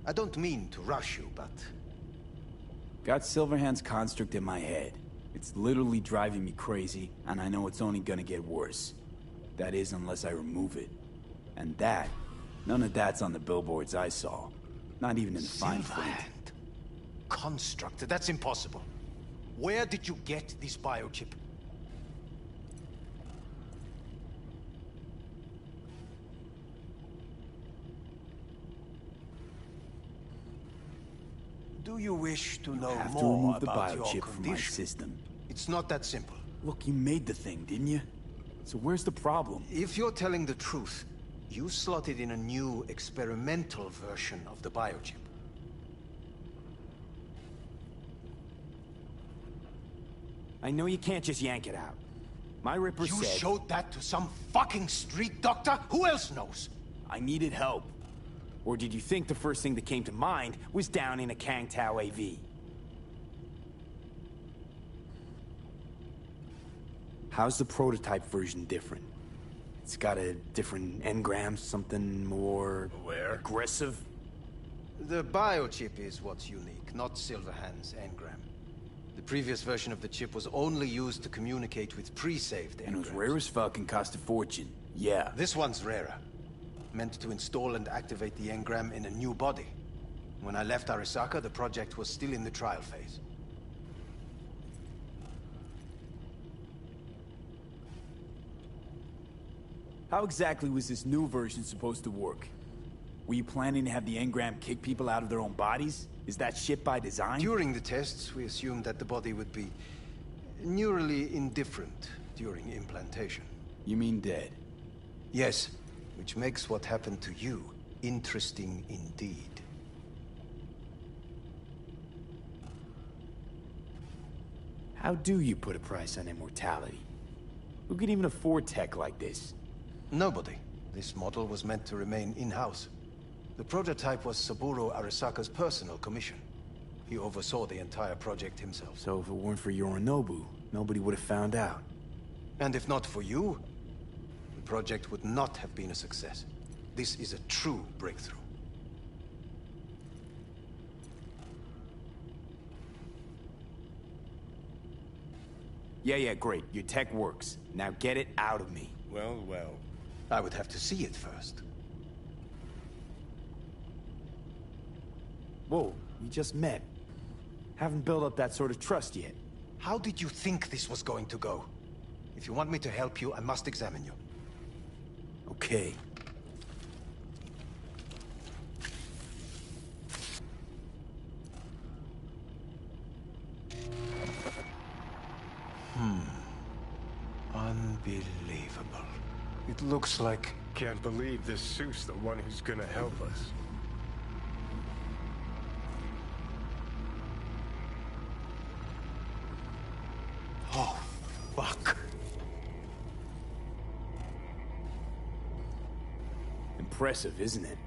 I don't mean to rush you, but... Got Silverhand's construct in my head. It's literally driving me crazy, and I know it's only gonna get worse. That is, unless I remove it. And that, none of that's on the billboards I saw. Not even in the fine print. Construct? That's impossible. Where did you get this biochip? Do you wish to know have more to remove the about your biochip from my condition? system. It's not that simple. Look, you made the thing, didn't you? So where's the problem? If you're telling the truth, you slotted in a new experimental version of the biochip. I know you can't just yank it out. My Ripper You said... showed that to some fucking street doctor? Who else knows? I needed help. Or did you think the first thing that came to mind was down in a Kang Tao AV? How's the prototype version different? It's got a different engram, something more... aggressive? The biochip is what's unique, not Silverhand's engram. The previous version of the chip was only used to communicate with pre-saved engrams. And it was rare as fuck and cost a fortune. Yeah. This one's rarer. Meant to install and activate the engram in a new body. When I left Arasaka, the project was still in the trial phase. How exactly was this new version supposed to work? Were you planning to have the engram kick people out of their own bodies? Is that shit by design? During the tests, we assumed that the body would be neurally indifferent during implantation. You mean dead? Yes, which makes what happened to you interesting indeed. How do you put a price on immortality? Who could even afford tech like this? Nobody. This model was meant to remain in-house. The prototype was Saburo Arasaka's personal commission. He oversaw the entire project himself. So if it weren't for Yorinobu, nobody would have found out. And if not for you, the project would not have been a success. This is a true breakthrough. Yeah, great. Your tech works. Now get it out of me. Well, well. I would have to see it first. Whoa, we just met. Haven't built up that sort of trust yet. How did you think this was going to go? If you want me to help you, I must examine you. Okay. Unbelievable. It looks like... Can't believe this suit's the one who's gonna help us. Oh, fuck. Impressive, isn't it?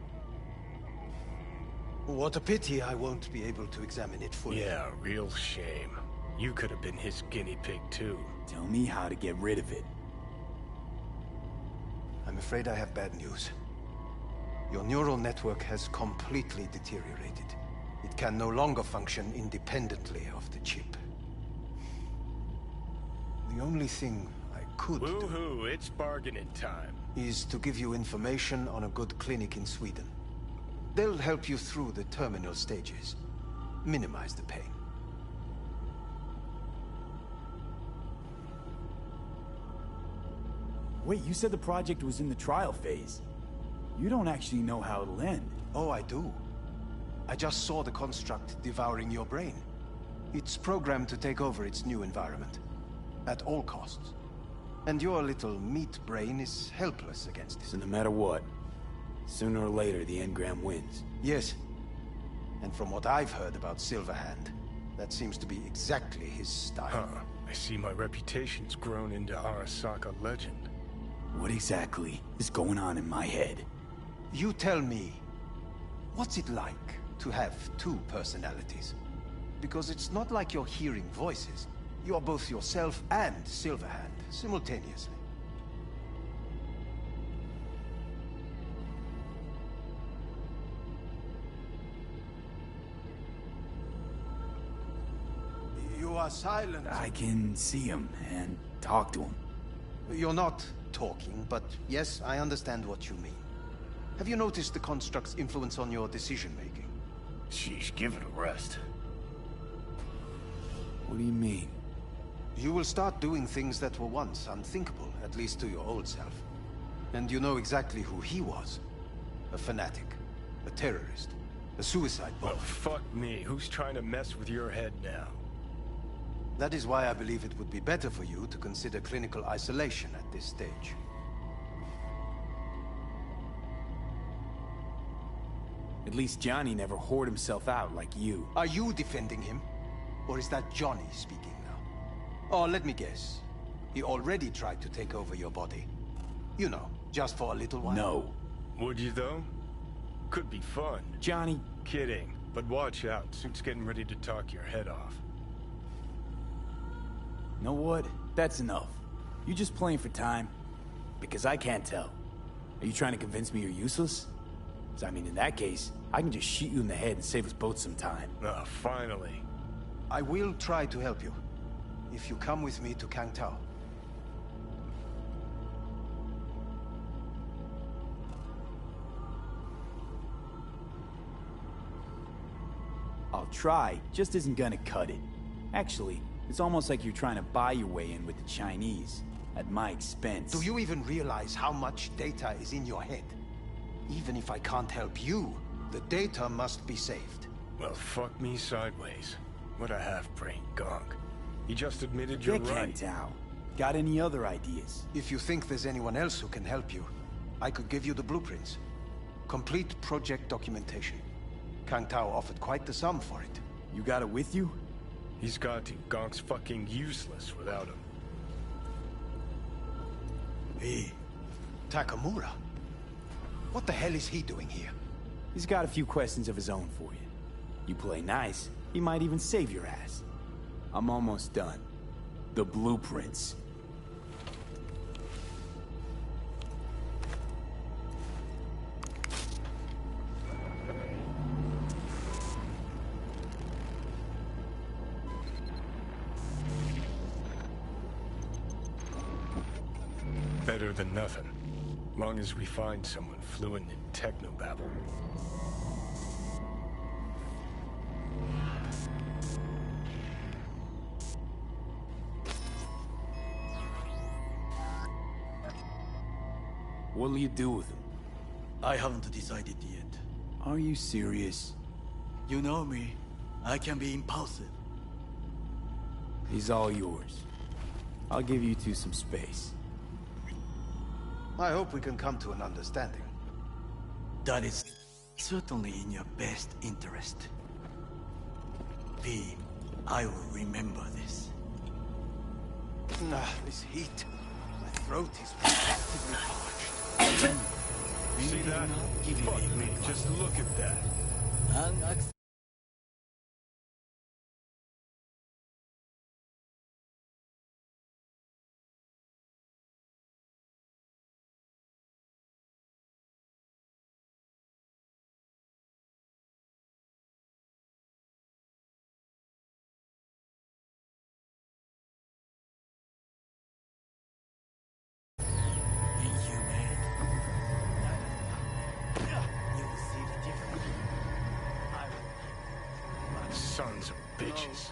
What a pity I won't be able to examine it fully. Yeah, real shame. You could have been his guinea pig, too. Tell me how to get rid of it. I'm afraid I have bad news. Your neural network has completely deteriorated. It can no longer function independently of the chip. The only thing I could Woohoo, it's bargaining time. is to give you information on a good clinic in Sweden. They'll help you through the terminal stages. Minimize the pain. Wait, you said the project was in the trial phase. You don't actually know how it'll end. Oh, I do. I just saw the construct devouring your brain. It's programmed to take over its new environment. At all costs. And your little meat brain is helpless against it. So no matter what, sooner or later the engram wins. Yes. And from what I've heard about Silverhand, that seems to be exactly his style. Huh. I see my reputation's grown into Arasaka legend. What exactly is going on in my head? You tell me, what's it like to have two personalities? Because it's not like you're hearing voices. You're both yourself and Silverhand, simultaneously. You are silent. I can see him and talk to him. You're not talking, but yes, I understand what you mean. Have you noticed the construct's influence on your decision-making? Sheesh, give it a rest. What do you mean? You will start doing things that were once unthinkable, at least to your old self. And you know exactly who he was. A fanatic, a terrorist, a suicide bomber. Well, fuck me. Who's trying to mess with your head now? That is why I believe it would be better for you to consider clinical isolation at this stage. At least Johnny never whored himself out like you. Are you defending him? Or is that Johnny speaking now? Oh, let me guess. He already tried to take over your body. You know, just for a little while. No. Would you, though? Could be fun. Johnny... Kidding. But watch out. Suit's getting ready to talk your head off. Know what? That's enough. You just playing for time? Because I can't tell. Are you trying to convince me you're useless? 'Cause I mean, in that case, I can just shoot you in the head and save us both some time. Ah, finally. I will try to help you. If you come with me to Kangtao. I'll try, just isn't gonna cut it. Actually, it's almost like you're trying to buy your way in with the Chinese, at my expense. Do you even realize how much data is in your head? Even if I can't help you, the data must be saved. Well, fuck me sideways. What a half-brained gonk. He just admitted you're Get right. Kangtao. Got any other ideas? If you think there's anyone else who can help you, I could give you the blueprints. Complete project documentation. Kangtao offered quite the sum for it. You got it with you? He's got to. Gonk's fucking useless without him. Hey, Takamura. What the hell is he doing here? He's got a few questions of his own for you. You play nice, He might even save your ass. I'm almost done. The blueprints. Better than nothing. Long as we find someone fluent in technobabble. What'll you do with him? I haven't decided yet. Are you serious? You know me. I can be impulsive. He's all yours. I'll give you two some space. I hope we can come to an understanding. That is certainly in your best interest. V, I will remember this. This heat. My throat is protectively parched. See that? Fuck me, just look at that. Sons of bitches.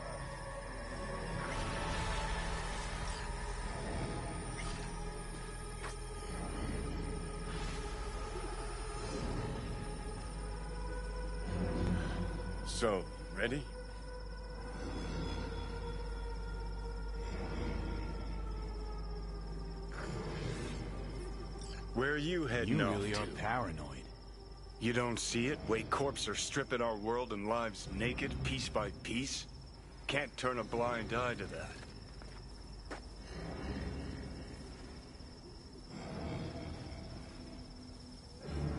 So, ready? Where are you heading off to? You really are paranoid. You don't see it? Way corps are stripping our world and lives naked, piece by piece? Can't turn a blind eye to that.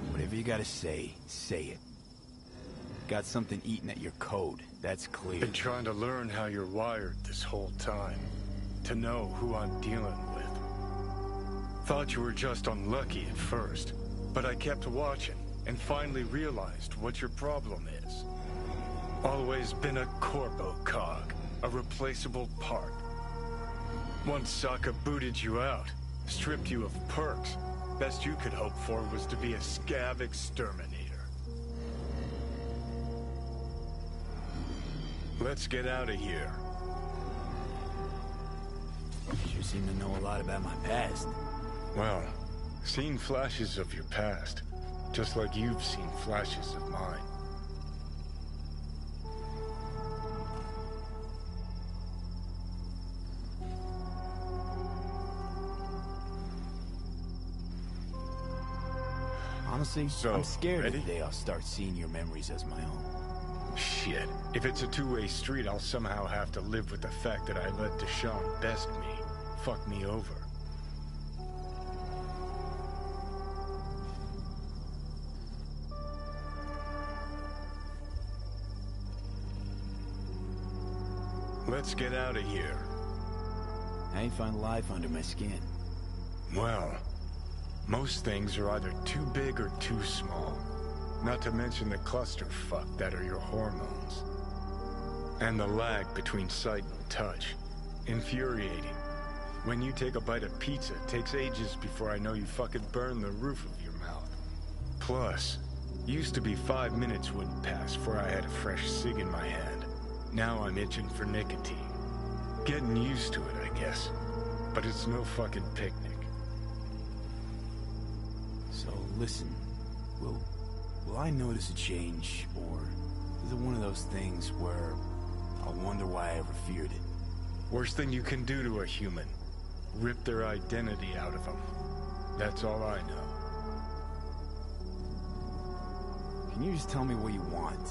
Whatever you gotta say, say it. Got something eating at your code, that's clear. Been trying to learn how you're wired this whole time. To know who I'm dealing with. Thought you were just unlucky at first, but I kept watching. And finally realized what your problem is. Always been a corpo cog, a replaceable part. Once Sokka booted you out, stripped you of perks, best you could hope for was to be a scav exterminator. Let's get out of here. You seem to know a lot about my past. Well, seen flashes of your past. Just like you've seen flashes of mine. Honestly, so, I'm scared ready? of the day I'll start seeing your memories as my own. Shit. If it's a two-way street, I'll somehow have to live with the fact that I let Deshaun best me. Fuck me over. Let's get out of here. How you find life under my skin? Well, most things are either too big or too small. Not to mention the clusterfuck that are your hormones. And the lag between sight and touch. Infuriating. When you take a bite of pizza, it takes ages before I know you fucking burn the roof of your mouth. Plus, used to be 5 minutes wouldn't pass before I had a fresh cig in my hand. Now I'm itching for nicotine. Getting used to it, I guess. But it's no fucking picnic. So, listen. Will I notice a change, or is it one of those things where I'll wonder why I ever feared it? Worst thing you can do to a human. Rip their identity out of them. That's all I know. Can you just tell me what you want?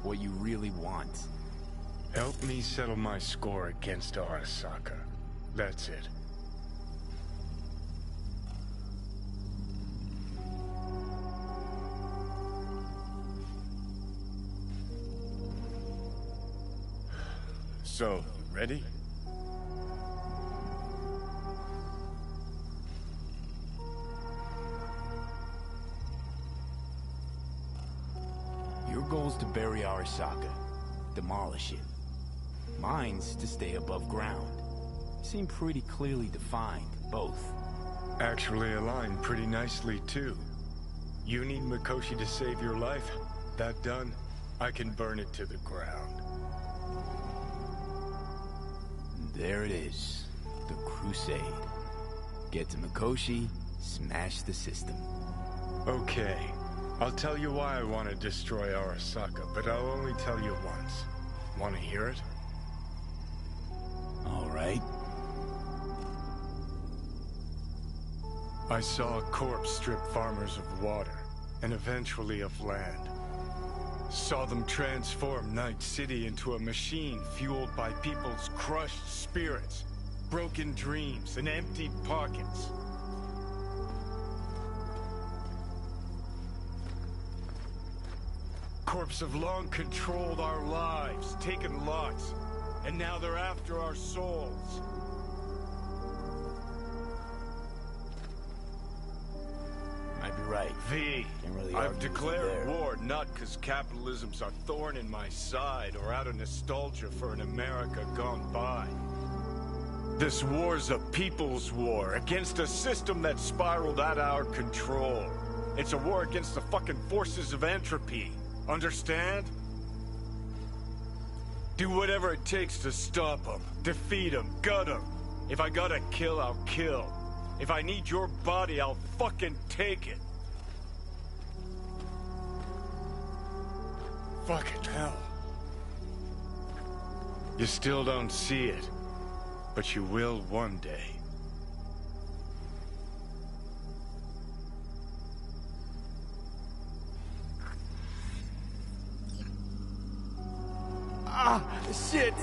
What you really want? Help me settle my score against Arasaka. That's it. So, ready? Your goal's to bury Arasaka. Demolish it. Mine's to stay above ground. Seem pretty clearly defined, both. Actually align pretty nicely, too. You need Mikoshi to save your life. That done, I can burn it to the ground. There it is. The Crusade. Get to Mikoshi, smash the system. Okay. I'll tell you why I want to destroy Arasaka, but I'll only tell you once. Want to hear it? All right. I saw a corpse strip farmers of water, and eventually of land. Saw them transform Night City into a machine fueled by people's crushed spirits, broken dreams, and empty pockets. Corps have long controlled our lives, taken lots, and now they're after our souls. Might be right. V, Can't really I've argue with you declared there. war not because capitalism's a thorn in my side or out of nostalgia for an America gone by. This war's a people's war against a system that spiraled out of our control. It's a war against the fucking forces of entropy. Understand? Do whatever it takes to stop them, defeat them, gut them. If I gotta kill, I'll kill. If I need your body, I'll fucking take it. Fucking hell. You still don't see it, but you will one day. Ah, shit!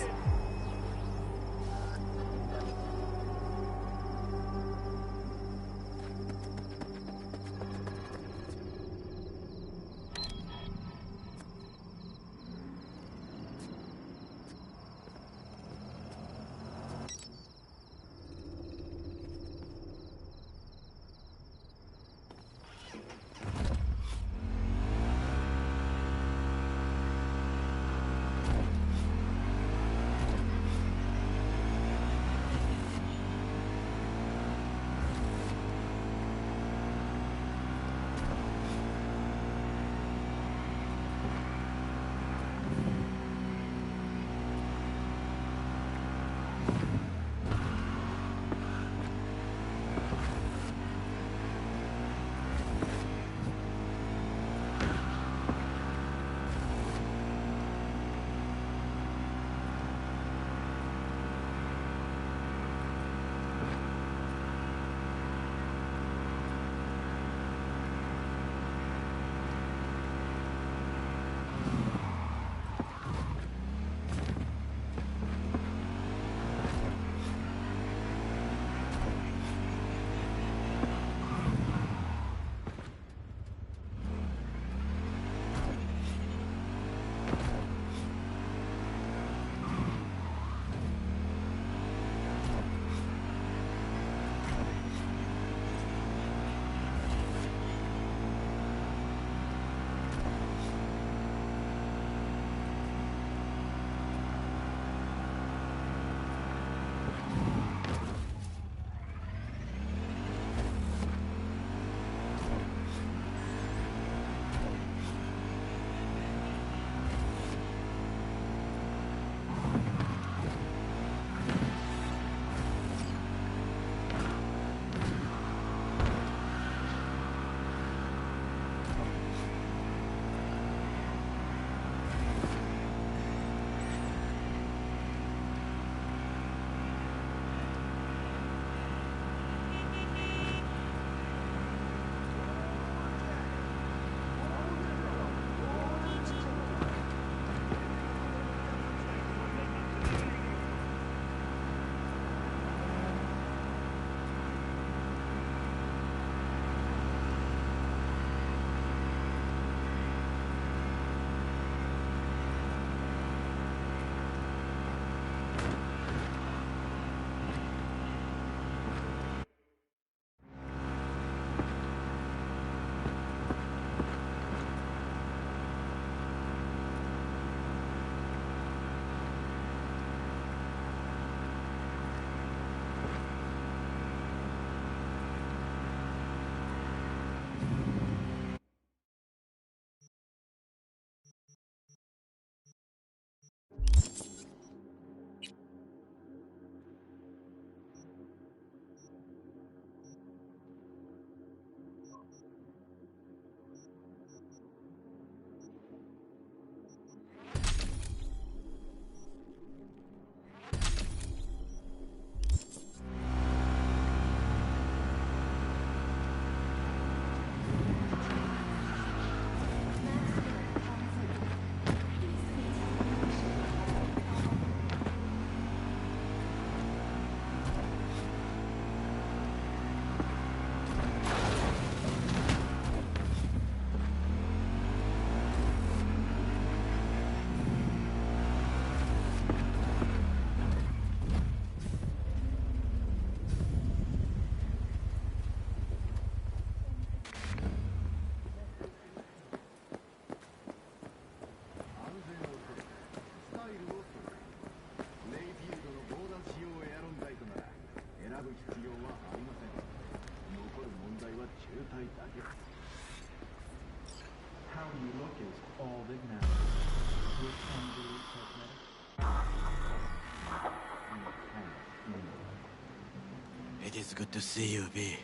It is good to see you, V.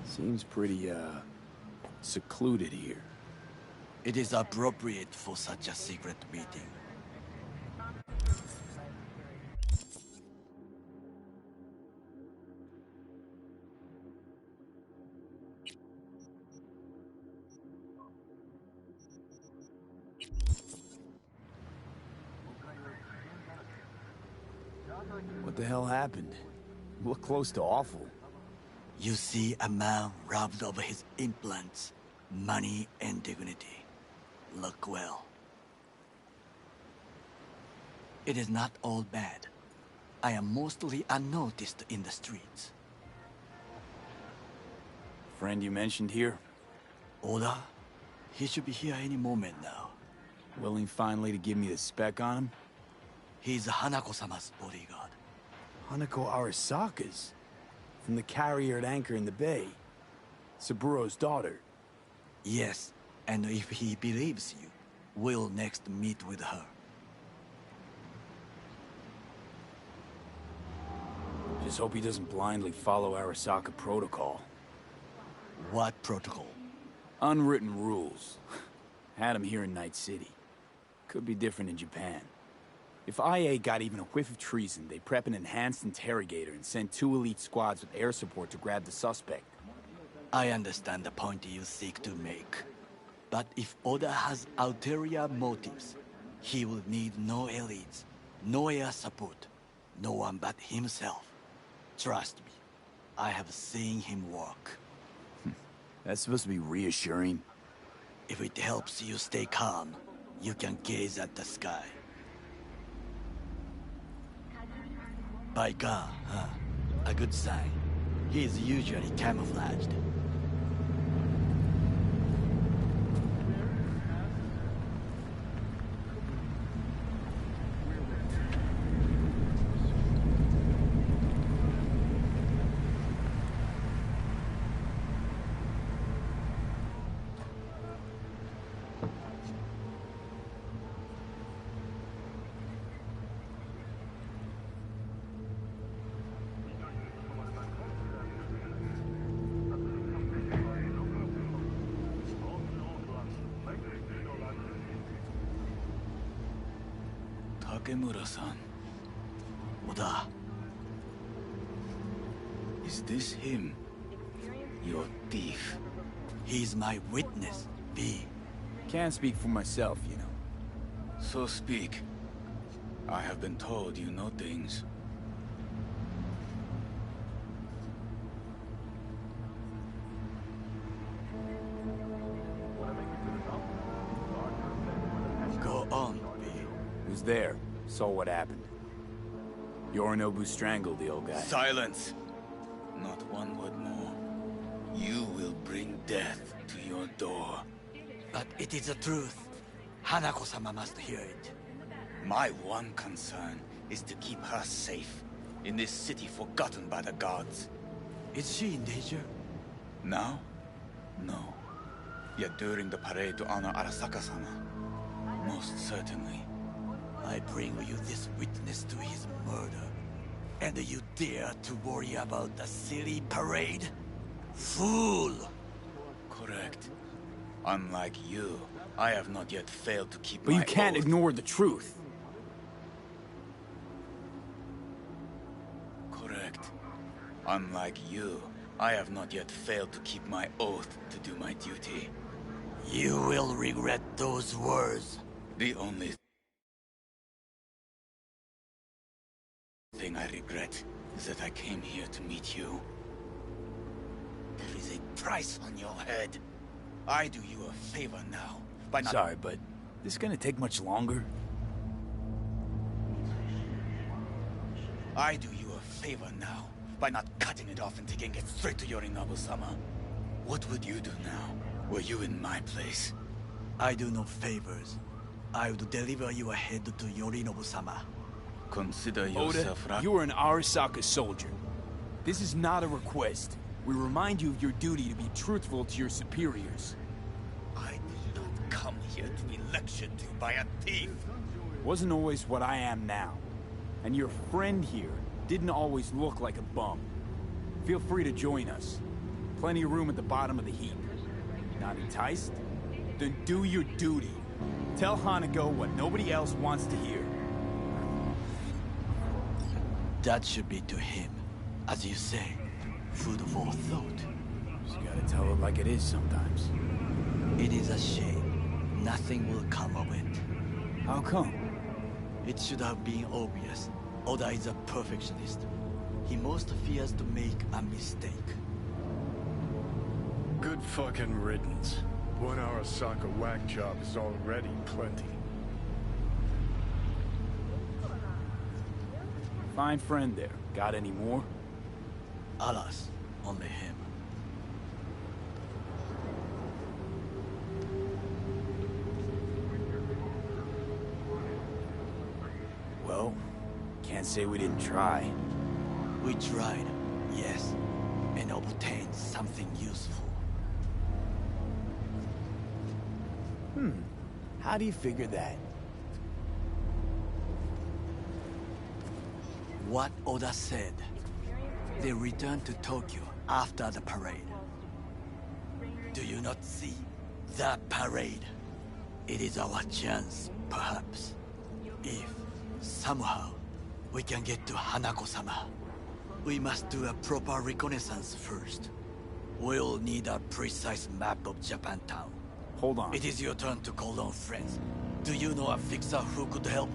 Seems pretty, secluded here. It is appropriate for such a secret meeting. What the hell happened? You look close to awful. You see a man robbed of his implants, money and dignity. Look well. It is not all bad. I am mostly unnoticed in the streets. Friend you mentioned here? Oda? He should be here any moment now. Willing finally to give me the spec on him? He's Hanako-sama's bodyguard. Hanako Arasaka's? From the carrier at anchor in the bay. Saburo's daughter. Yes, and if he believes you, we'll next meet with her. Just hope he doesn't blindly follow Arasaka protocol. What protocol? Unwritten rules. Had him here in Night City. Could be different in Japan. If IA got even a whiff of treason, they'd prep an enhanced interrogator and send 2 elite squads with air support to grab the suspect. I understand the point you seek to make. But if Oda has ulterior motives, he will need no elites, no air support, no one but himself. Trust me, I have seen him work. That's supposed to be reassuring. If it helps you stay calm, you can gaze at the sky. By God, huh? A good sign. He is usually camouflaged. Takemura-san. Oda. Is this him? Your thief. He's my witness, V. Can't speak for myself, you know. So speak. I have been told you know things. Go on, V. Who's there? Saw what happened. Yorinobu strangled the old guy. Silence! Not one word more. You will bring death to your door. But it is the truth. Hanako-sama must hear it. My one concern is to keep her safe in this city forgotten by the gods. Is she in danger? Now? No. Yet during the parade to honor Arasaka-sama, most certainly. I bring you this witness to his murder. And you dare to worry about the silly parade? Fool! Correct. Unlike you, I have not yet failed to keep But my you can't oath. ignore the truth. Correct. Unlike you, I have not yet failed to keep my oath to do my duty. You will regret those words. The only thing I regret is that I came here to meet you. There is a price on your head. I do you a favor now by not— Sorry, but this gonna take much longer? I do you a favor now by not cutting it off and taking it straight to Yorinobu-sama. What would you do now, were you in my place? I do no favors. I would deliver you ahead to Yorinobu-sama. Consider Oda, yourself you are an Arasaka soldier. This is not a request. We remind you of your duty to be truthful to your superiors. I did not come here to be lectured to by a thief. Wasn't always what I am now. And your friend here didn't always look like a bum. Feel free to join us. Plenty of room at the bottom of the heap. Not enticed? Then do your duty. Tell Hanako what nobody else wants to hear. That should be to him. As you say, food for thought. Just gotta tell it like it is sometimes. It is a shame. Nothing will come of it. How come? It should have been obvious. Oda is a perfectionist. He most fears to make a mistake. Good fucking riddance. 1 Arasaka whack job is already plenty. Fine friend there. Got any more? Alas, only him. Well, can't say we didn't try. We tried, yes, and obtained something useful. How do you figure that? What Oda said. They returned to Tokyo after the parade. Do you not see? That parade. It is our chance, perhaps. If, somehow, we can get to Hanako-sama. We must do a proper reconnaissance first. We'll need a precise map of Japantown. Hold on. It is your turn to call on friends. Do you know a fixer who could help?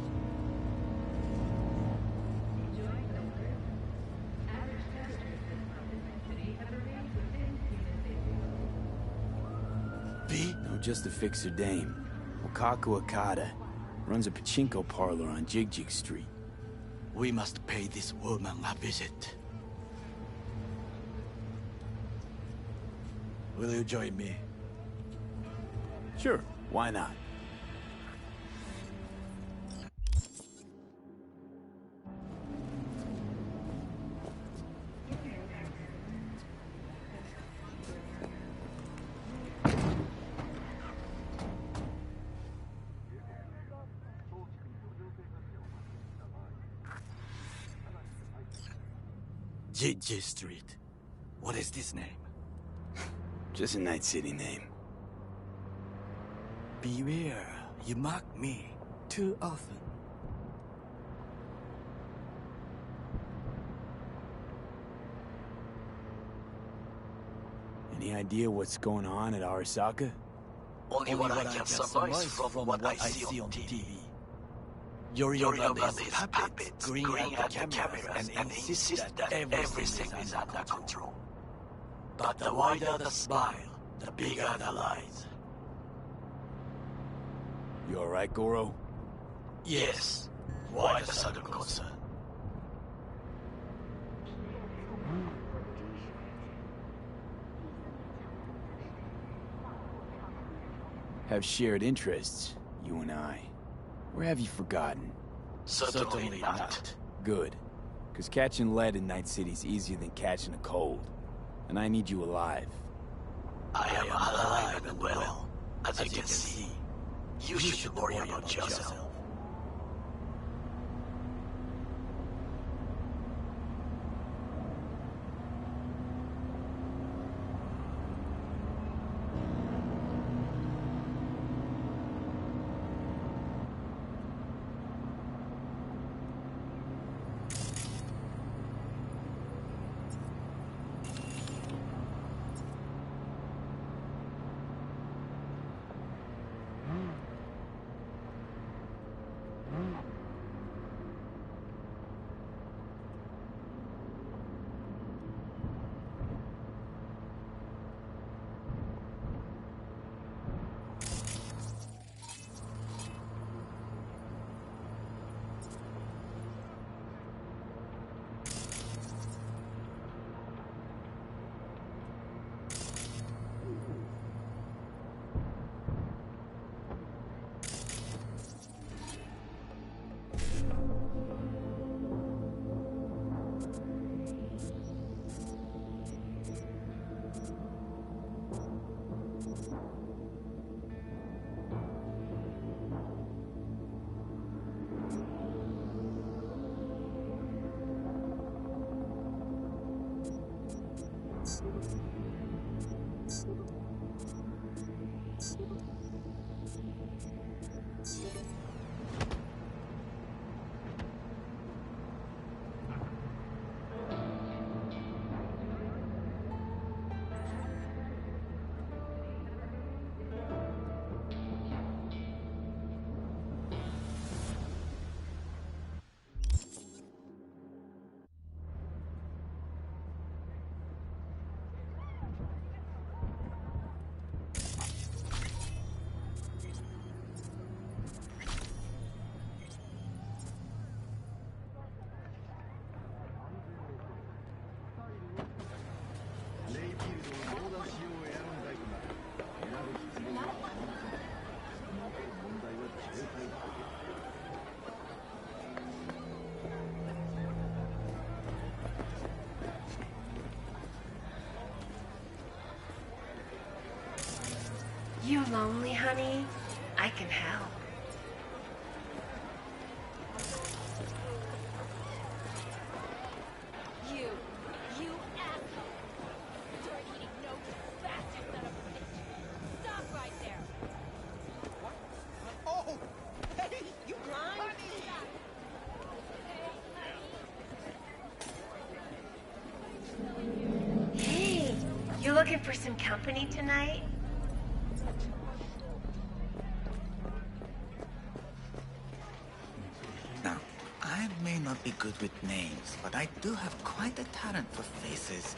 V? No, just a fixer dame. Okaku Akata. Runs a pachinko parlor on Jig Street. We must pay this woman a visit. Will you join me? Sure, why not? Jig Street. What is this name? Just a Night City name. Beware, you mock me too often. Any idea what's going on at Arasaka? Only what I can surmise from what I see on TV. Yorinobu is puppets grin at the camera and insist that everything is under control. But the wider the smile, the bigger the lies. You alright, Goro? Yes. Why the sudden concern? Have shared interests, you and I. Or have you forgotten? Certainly not. Good. Because catching lead in Night City's easier than catching a cold. And I need you alive. I am alive and well, as you can see. You should worry about yourself. You lonely, honey? I can help. You asshole! Start eating no bastard son of a bitch! Stop right there! Oh! Hey, you blind? Hey, you looking for some company tonight? Now, I may not be good with names, but I do have quite a talent for faces.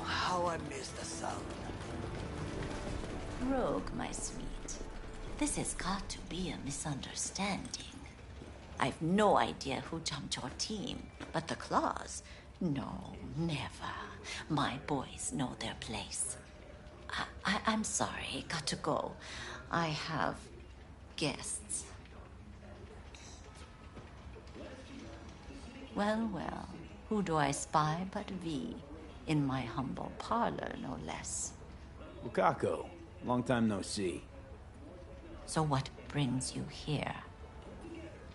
How I miss the sound. Rogue, my sweet. This has got to be a misunderstanding. I've no idea who jumped your team, but the Claws? No, never. My boys know their place. I'm sorry, got to go. I have guests. Well, well, who do I spy but V? In my humble parlor, no less. Wakako, long time no see. So what brings you here?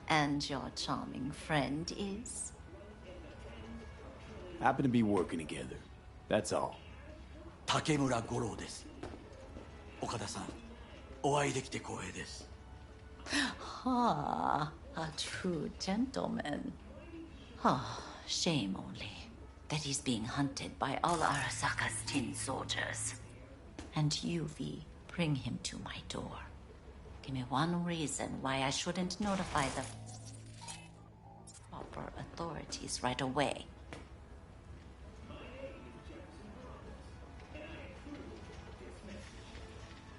And your charming friend is? Happen to be working together. That's all. Takemura Goro です。岡田さん、お会いできて光栄です。Ah, a true gentleman. Ah, shame only that he's being hunted by all Arasaka's tin soldiers. And you, V, bring him to my door. Give me one reason why I shouldn't notify the proper authorities right away.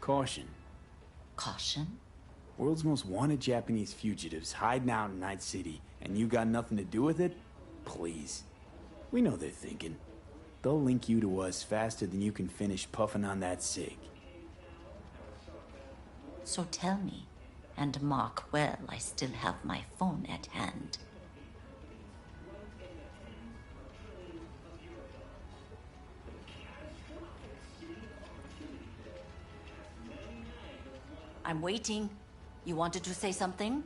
Caution. Caution? World's most wanted Japanese fugitives hiding out in Night City, and you got nothing to do with it? Please. We know they're thinking. They'll link you to us faster than you can finish puffing on that cig. So tell me, and mark well I still have my phone at hand. I'm waiting. You wanted to say something?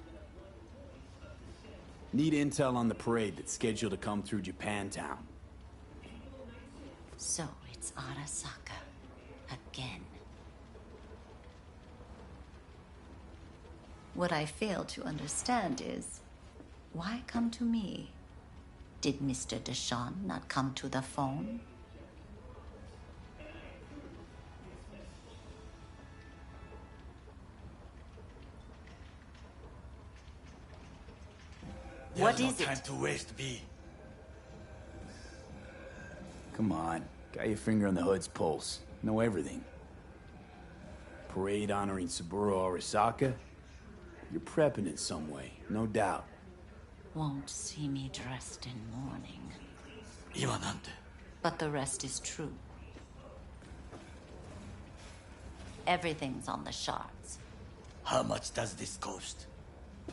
Need intel on the parade that's scheduled to come through Japantown. So it's Arasaka. Again. What I fail to understand is, why come to me? Did Mr. Deshawn not come to the phone? What is it? Time to waste, V. Come on. Got your finger on the hood's pulse. Know everything. Parade honoring Saburo Arasaka? You're prepping it some way, no doubt. Won't see me dressed in mourning. 今なんて But the rest is true. Everything's on the shards. How much does this cost?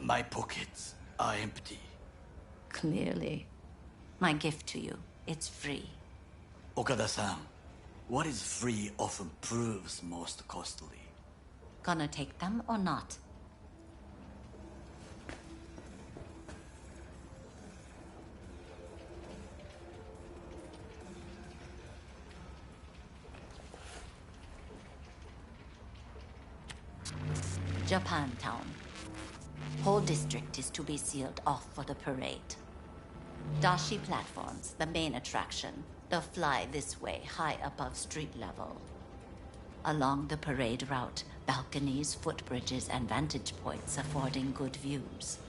My pockets are empty. Clearly. My gift to you, it's free. Okada-san, what is free often proves most costly. Gonna take them or not? Japantown. Whole district is to be sealed off for the parade. Dashi platforms, the main attraction. They'll fly this way, high above street level. Along the parade route, balconies, footbridges, and vantage points affording good views.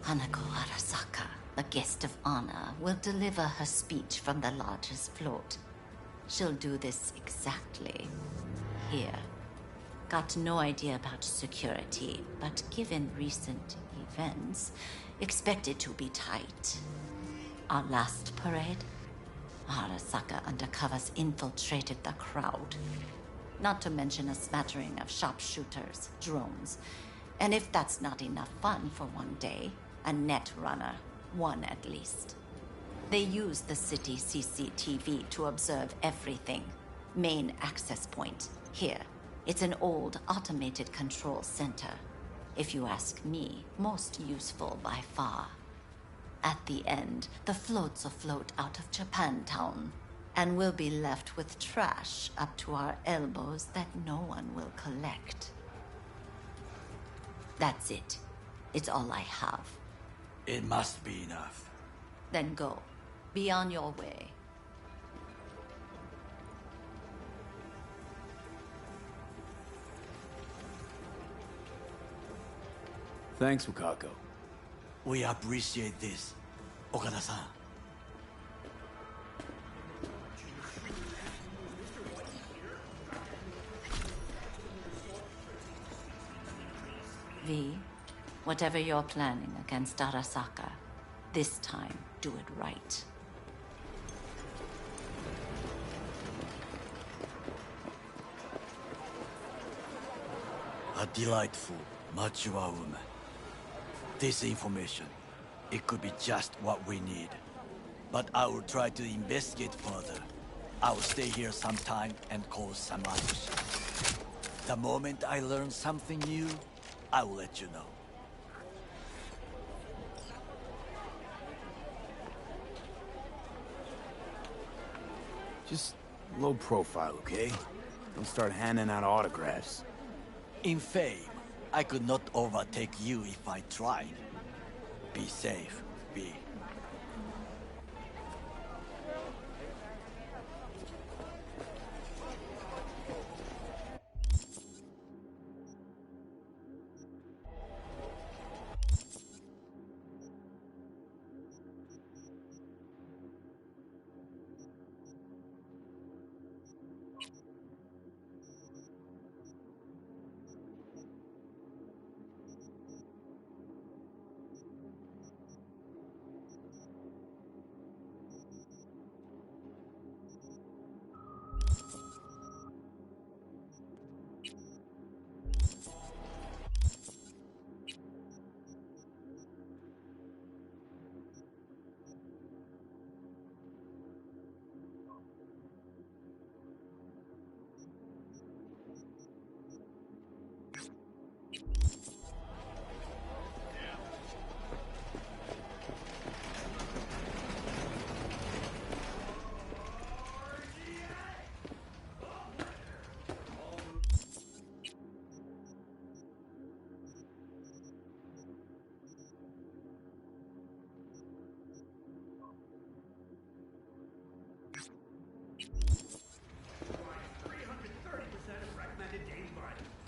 Hanako Arasaka, the guest of honor, will deliver her speech from the largest float. She'll do this exactly here. Got no idea about security, but given recent events, expected to be tight. Our last parade, Arasaka undercovers infiltrated the crowd. Not to mention a smattering of sharpshooters, drones. And if that's not enough fun for one day, a net runner, one at least. They use the city CCTV to observe everything. Main access point, here. It's an old automated control center. If you ask me, most useful by far. At the end, the floats afloat out of Japantown, and we'll be left with trash up to our elbows that no one will collect. That's it. It's all I have. It must be enough. Then go. Be on your way. Thanks, Wakako. We appreciate this, Okada-san. V, whatever you're planning against Arasaka, this time do it right. A delightful, mature woman. This information, it could be just what we need. But I will try to investigate further. I will stay here some time and cause some action. The moment I learn something new, I will let you know. Just low profile, okay? Don't start handing out autographs. In fame, I could not overtake you if I tried. Be safe, V.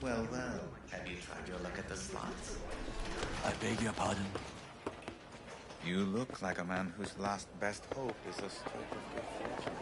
Well, have you tried your luck at the slots? I beg your pardon? You look like a man whose last best hope is a stroke of good fortune.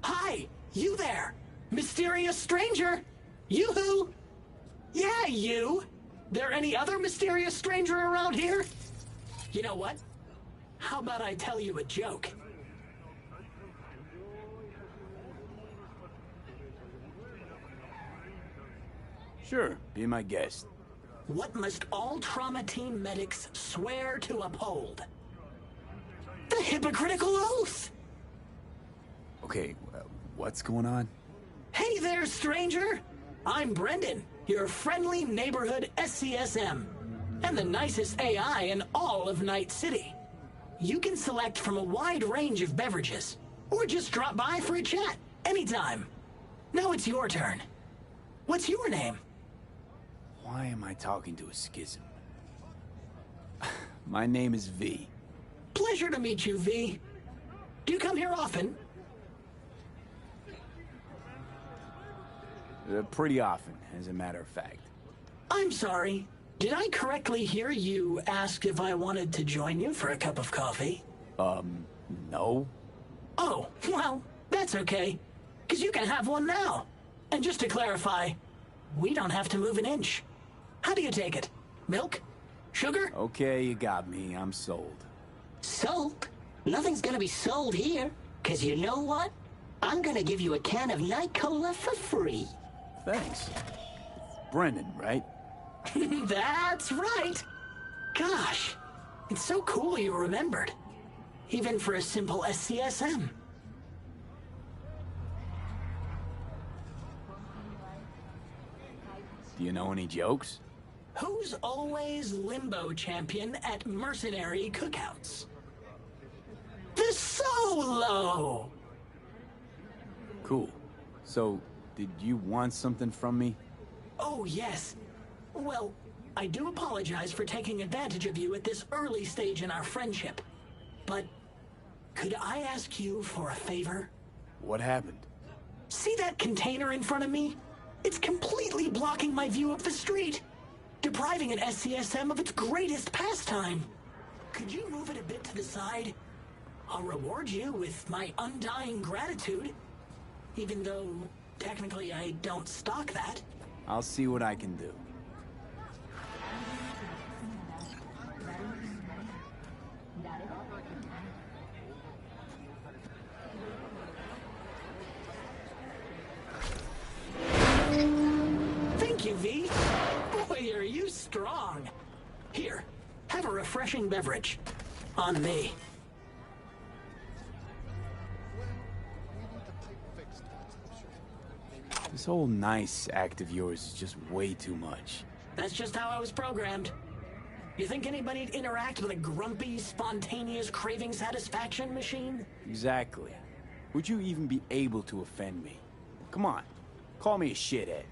Hi! You there! Mysterious stranger! Yoo-hoo! Yeah, you! There any other mysterious stranger around here? You know what? How about I tell you a joke? Sure, be my guest. What must all trauma team medics swear to uphold? The hypocritical oath! Okay, what's going on? Hey there, stranger! I'm Brendan, your friendly neighborhood SCSM, and the nicest AI in all of Night City. You can select from a wide range of beverages, or just drop by for a chat, anytime. Now it's your turn. What's your name? Why am I talking to a schism? My name is V. Pleasure to meet you, V. Do you come here often? Pretty often, as a matter of fact. I'm sorry. Did I correctly hear you ask if I wanted to join you for a cup of coffee? No. Oh, well, that's okay. 'Cause you can have one now. And just to clarify, we don't have to move an inch. How do you take it? Milk? Sugar? Okay, you got me. I'm sold. Sold? Nothing's gonna be sold here. 'Cause you know what? I'm gonna give you a can of Night Cola for free. Thanks. Brendan, right? That's right. Gosh, it's so cool you remembered. Even for a simple SCSM. Do you know any jokes? Who's always limbo champion at mercenary cookouts? The Solo! Cool. So, did you want something from me? Oh, yes. Well, I do apologize for taking advantage of you at this early stage in our friendship. But could I ask you for a favor? What happened? See that container in front of me? It's completely blocking my view of the street, depriving an SCSM of its greatest pastime. Could you move it a bit to the side? I'll reward you with my undying gratitude, even though technically I don't stock that. I'll see what I can do. Thank you, V. Boy, are you strong. Here, have a refreshing beverage. On me. This whole nice act of yours is just way too much. That's just how I was programmed. You think anybody'd interact with a grumpy, spontaneous craving satisfaction machine? Exactly. Would you even be able to offend me? Come on, call me a shithead.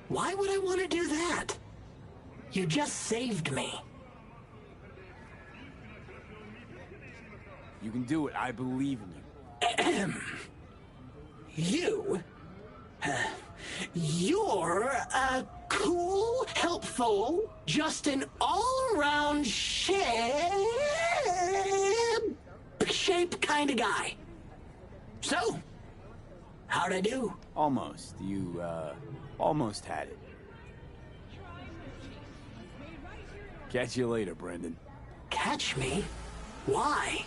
Why would I want to do that? You just saved me. You can do it. I believe in you. You're a cool, helpful, just an all-around shape kind of guy. So, how'd I do? Almost. You, almost had it. Catch you later, Brendan. Catch me? Why?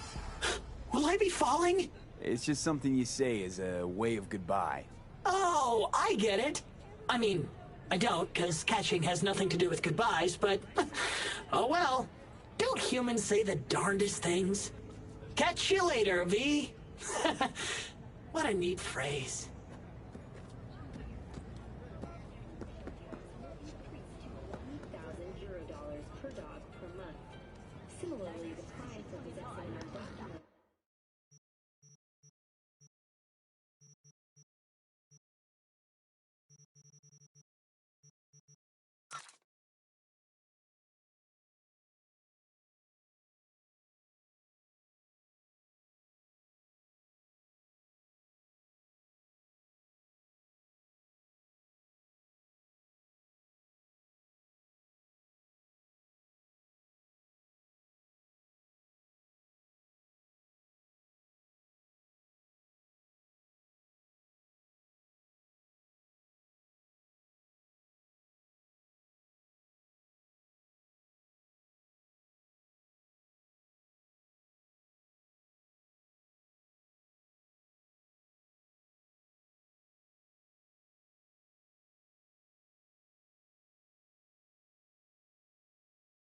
Will I be falling? It's just something you say as a way of goodbye. Oh, I get it. I mean, I don't, because catching has nothing to do with goodbyes, but... oh well. Don't humans say the darndest things? Catch you later, V. What a neat phrase.